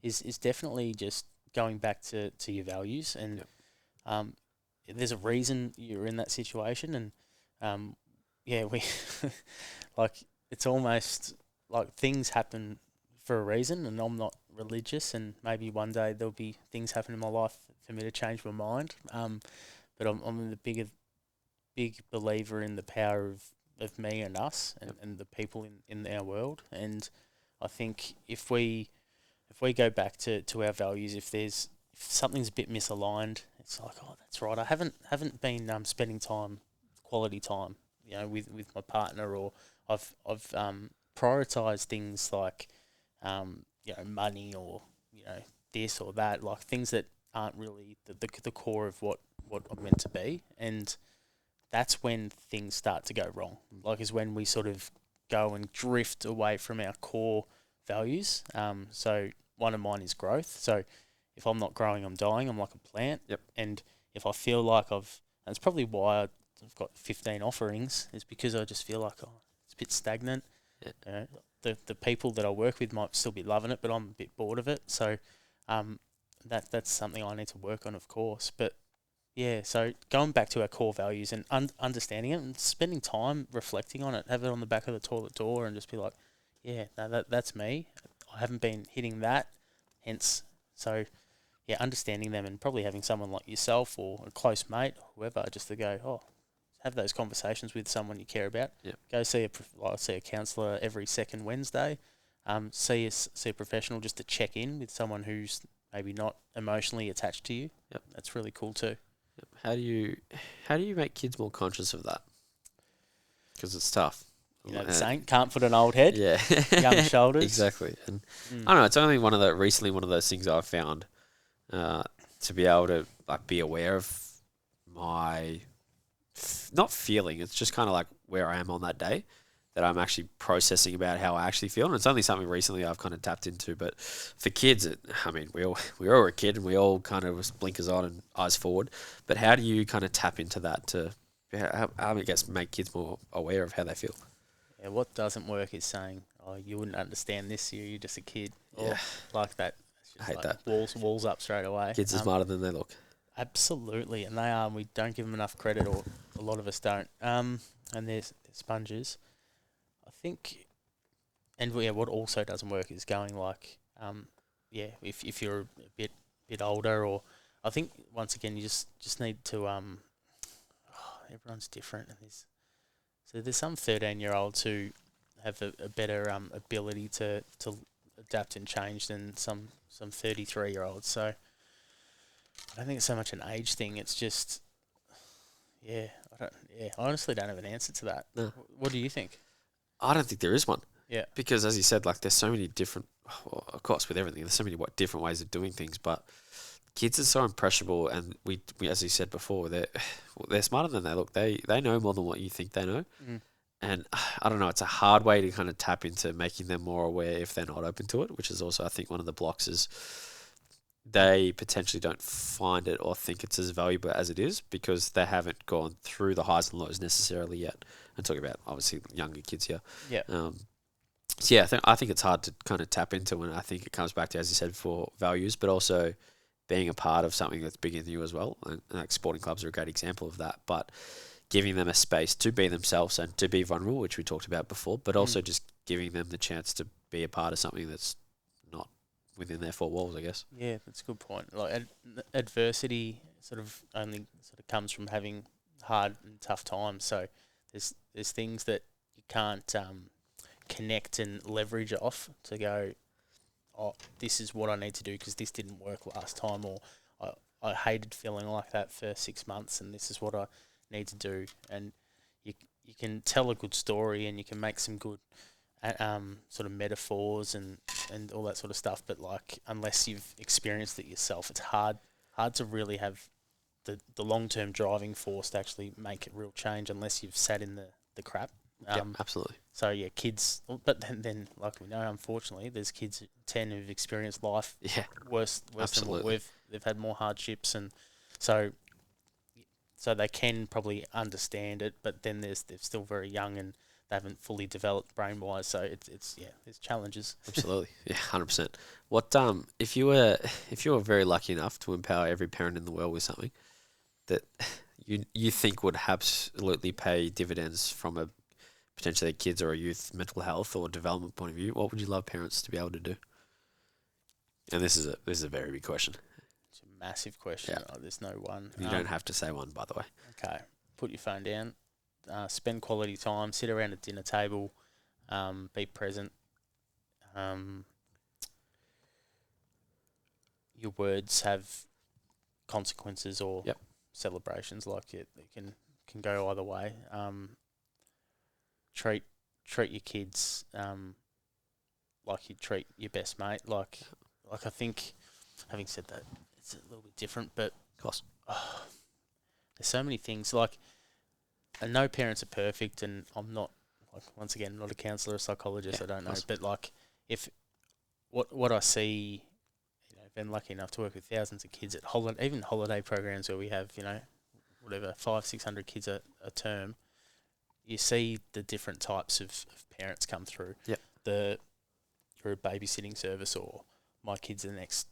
is definitely just going back to your values. And there's a reason you're in that situation, and we like it's almost like things happen for a reason, and I'm not religious, and maybe one day there'll be things happen in my life for me to change my mind. But I'm the big believer in the power of me and us and the people in our world. And I think if we go back to our values, if something's a bit misaligned, it's like, oh, that's right. I haven't been spending quality time, with my partner, or I've prioritize things like, money or, this or that, like things that aren't really the core of what I'm meant to be. And that's when things start to go wrong. Like, is when we sort of go and drift away from our core values. So one of mine is growth. So if I'm not growing, I'm dying. I'm like a plant. Yep. And if I feel like that's probably why I've got 15 offerings, is because I just feel like, it's a bit stagnant. Yeah. The people that I work with might still be loving it, but I'm a bit bored of it. So that's something I need to work on, of course. But yeah, so going back to our core values and understanding it and spending time reflecting on it, have it on the back of the toilet door and just be like, yeah, no, that's me. I haven't been hitting that, hence. So, yeah, understanding them and probably having someone like yourself or a close mate or whoever just to go, have those conversations with someone you care about. Yep. Go see a counsellor every second Wednesday. See a professional just to check in with someone who's maybe not emotionally attached to you. Yep. That's really cool too. How do you make kids more conscious of that? Because it's tough. The saying, can't put an old head. Yeah. Young shoulders. Exactly. And I don't know, it's only recently one of those things I've found to be able to be aware of my not feeling. It's just kind of like where I am on that day, that I'm actually processing about how I actually feel. And it's only something recently I've kind of tapped into. But for kids, we all were a kid and we all kind of was blinkers on and eyes forward. But how do you kind of tap into that to, make kids more aware of how they feel? Yeah, what doesn't work is saying, you wouldn't understand this, you're just a kid. Yeah. Or like that. It's just I hate that. Walls up straight away. Kids are smarter than they look. Absolutely, and they are. And we don't give them enough credit, or a lot of us don't. And they're sponges. I think, and what also doesn't work is going like, if you're a bit older, or I think once again you just need to everyone's different, and there's some 13-year-olds who have a better ability to adapt and change than some 33-year-olds. So I don't think it's so much an age thing. It's just, I honestly don't have an answer to that. No. What do you think? I don't think there is one. Yeah. Because as you said, there's so many different, of course with everything, there's so many different ways of doing things, but kids are so impressionable, and we as you said before, they're smarter than they look. They know more than what you think they know. Mm. And I don't know, it's a hard way to kind of tap into making them more aware if they're not open to it, which is also, I think, one of the blocks is they potentially don't find it or think it's as valuable as it is because they haven't gone through the highs and lows necessarily yet. I'm talking about, obviously, younger kids here. Yeah. So yeah, I think it's hard to kind of tap into, and I think it comes back to, as you said, for values, but also being a part of something that's bigger than you as well. And sporting clubs are a great example of that. But giving them a space to be themselves and to be vulnerable, which we talked about before, but also just giving them the chance to be a part of something that's not within their four walls, I guess. Yeah, that's a good point. Like adversity only comes from having hard and tough times. So there's things that you can't connect and leverage off to go, this is what I need to do because this didn't work last time, or I hated feeling like that for 6 months, and this is what I need to do. And you can tell a good story, and you can make some good sort of metaphors and all that sort of stuff, but unless you've experienced it yourself, it's hard to really have the long-term driving force to actually make a real change unless you've sat in the crap. Yeah, absolutely. So yeah, kids, but then like we know, unfortunately, there's kids at 10 who've experienced life worse than what they've had more hardships, and so they can probably understand it, but then they're still very young and they haven't fully developed brain wise. So it's there's challenges. Absolutely, yeah, 100%. What if you were very lucky enough to empower every parent in the world with something that you think would absolutely pay dividends from a potentially a kids or a youth mental health or development point of view, what would you love parents to be able to do? And this is a very big question. It's a massive question. Yeah. There's no one. You don't have to say one, by the way. Okay. Put your phone down. Spend quality time. Sit around a dinner table. Be present. Your words have consequences or celebrations. Like it can go either way. Treat treat your kids like you treat your best mate. Like I think, having said that, it's a little bit different, but Of course. there's so many things. Like, and no parents are perfect, and I'm not, like, once again, not a counsellor or psychologist. Yeah, I don't of know, course. but like, if what I see, I've been lucky enough to work with thousands of kids at even holiday programs where we have, whatever, 500-600 kids a term. You see the different types of parents come through. Yep. You're a babysitting service, or my kid's the next,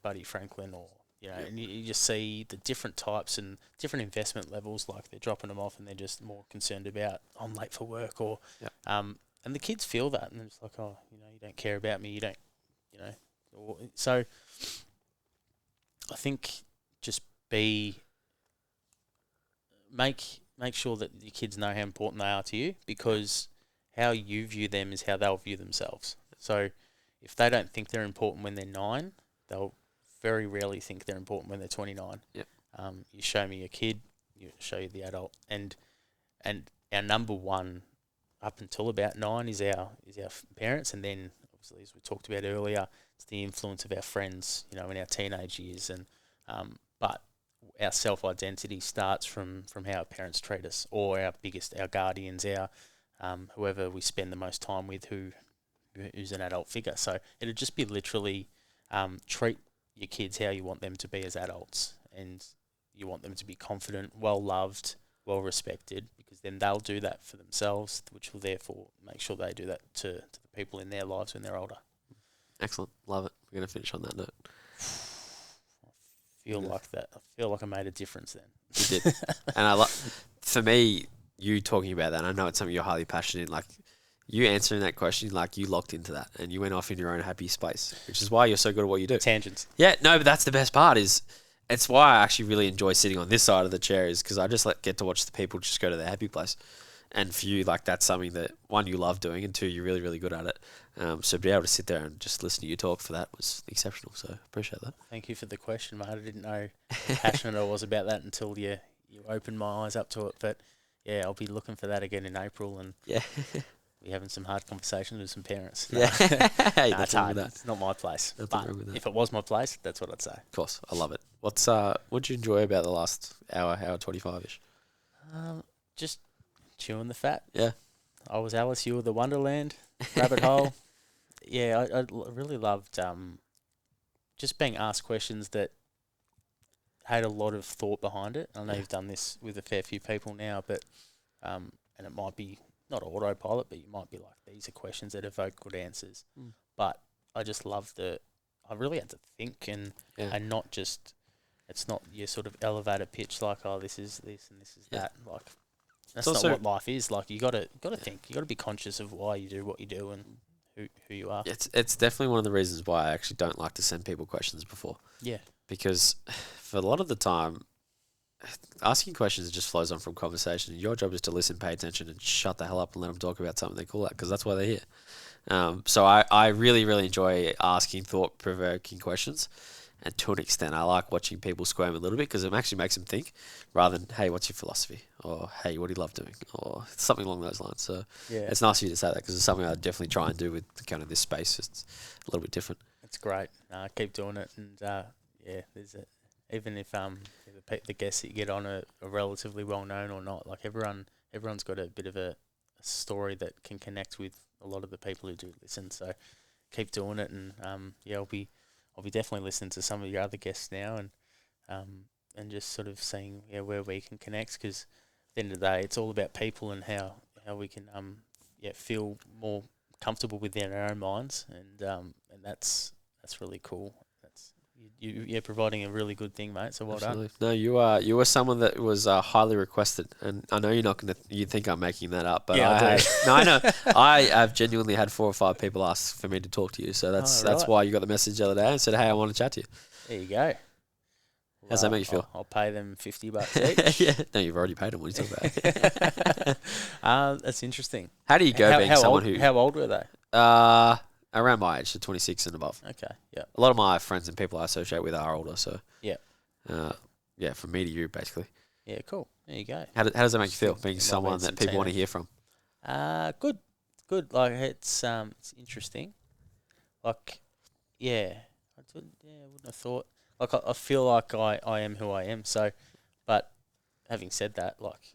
Buddy Franklin, or Yep. and you just see the different types and different investment levels. Like, they're dropping them off and they're just more concerned about, I'm late for work, or Yep. and the kids feel that, and it's like, oh, you don't care about me, you don't, so I think just make sure that your kids know how important they are to you, because how you view them is how they'll view themselves. So if they don't think they're important when they're 9, they'll very rarely think they're important when they're 29. Yep. You show me a kid, you show you the adult, and our number one up until about 9 is our parents, and then obviously, as we talked about earlier, it's the influence of our friends, in our teenage years, and but our self-identity starts from how our parents treat us, or our guardians, our whoever we spend the most time with, who's an adult figure. So it'll just be literally treat your kids how you want them to be as adults, and you want them to be confident, well-loved, well-respected, because then they'll do that for themselves, which will therefore make sure they do that to the people in their lives when they're older. Excellent. Love it. We're going to finish on that note. I feel like I made a difference then. You did. And for me, you talking about that, I know it's something you're highly passionate in, like, you answering that question, like, you locked into that and you went off in your own happy space, which is why you're so good at what you do. Tangents. Yeah, no, but that's the best part it's why I actually really enjoy sitting on this side of the chair, is because I just get to watch the people just go to their happy place. And for you, like, that's something that, one, you love doing, and two, you're really, really good at it. So to be able to sit there and just listen to you talk for that was exceptional. So appreciate that. Thank you for the question, mate. I didn't know how passionate I was about that until you opened my eyes up to it. But yeah, I'll be looking for that again in April, and Yeah. we're having some hard conversations with some parents. Yeah. Hey, Nah, nothing it's wrong hard. with that. It's not my place. Nothing But wrong with that. if it was my place, that's what I'd say. Of course, I love it. What'd you enjoy about the last hour 25-ish? Just chewing the fat. Yeah. I was Alice, you were the Wonderland, rabbit hole. Yeah, I really loved just being asked questions that had a lot of thought behind it. I know you've done this with a fair few people now, but and it might be not autopilot, but you might be like, these are questions that evoke good answers. But I just love I really had to think and not just, it's not your sort of elevator pitch like, oh, this is this and this is that. Like, that's not what life is. Like, you gotta think. You gotta be conscious of why you do what you do and who you are. It's definitely one of the reasons why I actually don't like to send people questions before. Yeah. Because for a lot of the time, asking questions just flows on from conversation. Your job is to listen, pay attention, and shut the hell up and let them talk about something they call out, because that's why they're here. So I really, really enjoy asking thought-provoking questions. And to an extent, I like watching people squirm a little bit, because it actually makes them think, rather than, hey, what's your philosophy? Or, hey, what do you love doing? Or something along those lines. So it's nice of you to say that, because it's something I definitely try and do with kind of this space. It's a little bit different. It's great. Keep doing it. And there's even if the guests that you get on are relatively well known or not, like, everyone's got a bit of a story that can connect with a lot of the people who do listen. So keep doing it, and I'll be definitely listening to some of your other guests now, and just sort of seeing where we can connect, because at the end of the day, it's all about people and how we can feel more comfortable within our own minds, and that's really cool. You're providing a really good thing, mate. So well done. No, you are someone that was highly requested, and I know you're not gonna. You think I'm making that up, but I know. I have genuinely had 4 or 5 people ask for me to talk to you, so that's why you got the message the other day and said, "Hey, I want to chat to you." There you go. How's that make you feel? I'll pay them $50 each. Yeah. No, you've already paid them. What are you talking about? That's interesting. How do you go being someone who? How old were they? Around my age, so 26 and above. Okay, yeah. A lot of my friends and people I associate with are older, so yeah. From me to you, basically. Yeah, cool. There you go. How does that make you feel, being someone that people want to hear from? Good. good. Like it's interesting. Like, yeah, I wouldn't have thought. Like I feel like I am who I am. So, but having said that, like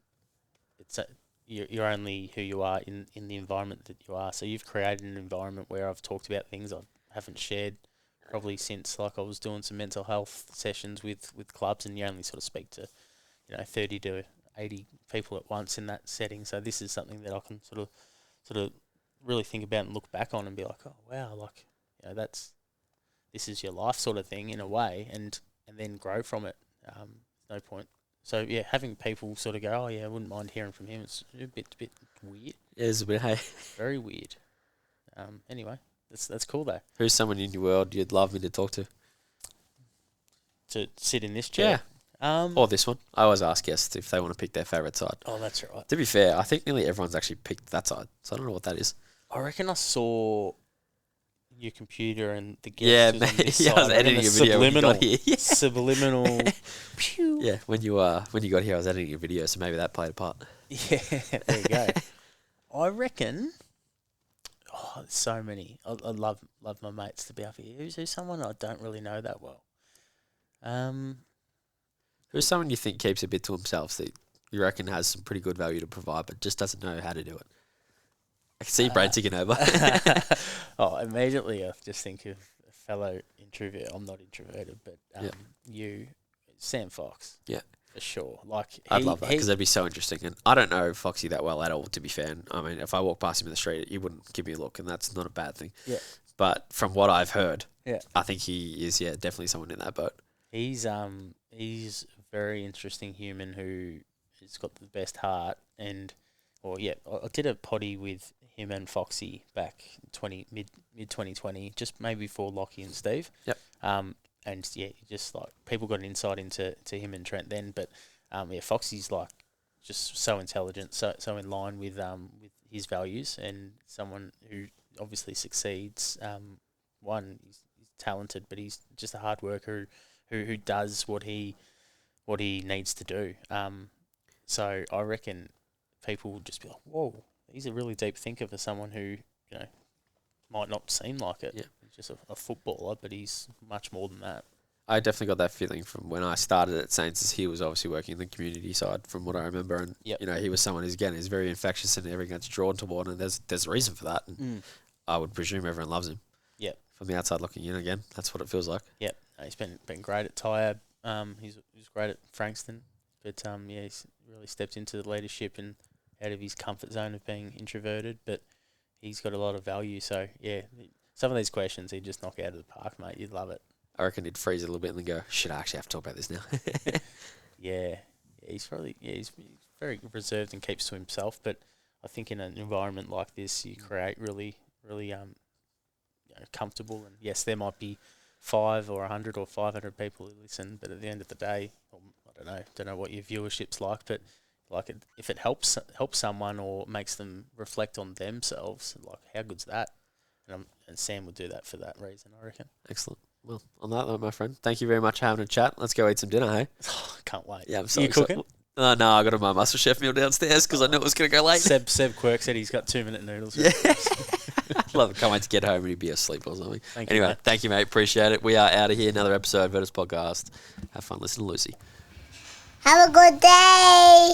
it's you're only who you are in the environment that you are. So you've created an environment where I've talked about things I haven't shared probably since like I was doing some mental health sessions with clubs, and you only sort of speak to 30 to 80 people at once in that setting. So this is something that I can sort of really think about and look back on and be like, oh wow, like this is your life sort of thing in a way, and then grow from it. No point. So yeah, having people sort of go, oh yeah, I wouldn't mind hearing from him. It's a bit weird. It is a bit, hey. Very weird. Anyway, that's cool though. Who's someone in your world you'd love me to talk to? To sit in this chair. Yeah. Or this one. I always ask guests if they want to pick their favourite side. Oh, that's right. To be fair, I think nearly everyone's actually picked that side, so I don't know what that is. I reckon I saw your computer and the guest Yeah, was on this yeah, I was side. editing a video when you got here. Yeah. Subliminal. Pew. Yeah, when you got here, I was editing a video, so maybe that played a part. Yeah, there you go. I reckon. Oh, there's so many. I love my mates to be up here. Who's someone I don't really know that well? Who's someone you think keeps a bit to himself that you reckon has some pretty good value to provide, but just doesn't know how to do it? I can see Brad taking over. Immediately I just think of a fellow introvert. I'm not introverted, but you, Sam Fox. Yeah. For sure. Like I'd love that because that'd be so interesting. And I don't know Foxy that well at all, to be fair. And I mean, if I walk past him in the street, he wouldn't give me a look, and that's not a bad thing. Yeah. But from what I've heard, yeah, I think he is, definitely someone in that boat. He's a very interesting human who has got the best heart. And, I did a potty with him and Foxy back mid 2020, just maybe before Lockie and Steve. Yep. And just like people got an insight into him and Trent then, but Foxy's like just so intelligent, so in line with his values, and someone who obviously succeeds. He's talented, but he's just a hard worker who does what he needs to do. So I reckon people would just be like, whoa, he's a really deep thinker for someone who might not seem like it. Yeah. He's just a footballer, but he's much more than that. I definitely got that feeling from when I started at Saints, as he was obviously working in the community side from what I remember. And, he was someone who's very infectious and everyone gets drawn toward, and there's a reason for that. And I would presume everyone loves him. Yeah. From the outside looking in, again, that's what it feels like. Yeah. He's been great at Tyab. He's great at Frankston. But, he's really stepped into the leadership and out of his comfort zone of being introverted. But he's got a lot of value. So, some of these questions he'd just knock out of the park, mate. You'd love it. I reckon he'd freeze a little bit and then go, shit, I actually have to talk about this now. He's probably he's very reserved and keeps to himself. But I think in an environment like this, you create really, really comfortable. And yes, there might be 5 or 100 or 500 people who listen, but at the end of the day, I don't know what your viewership's like, but if it helps someone or makes them reflect on themselves, like how good's that? And Sam would do that for that reason, I reckon. Excellent. Well, on that note, my friend, thank you very much for having a chat. Let's go eat some dinner, hey? Can't wait. Yeah, I'm so you cooking? No, I got my Muscle Chef meal downstairs because I knew it was going to go late. Seb Quirk said he's got 2-minute noodles. Yeah. Love it. Can't wait to get home and he'd be asleep or something. Thank you, mate. Appreciate it. We are out of here. Another episode of Virtus Podcast. Have fun listening to Lucy. Have a good day.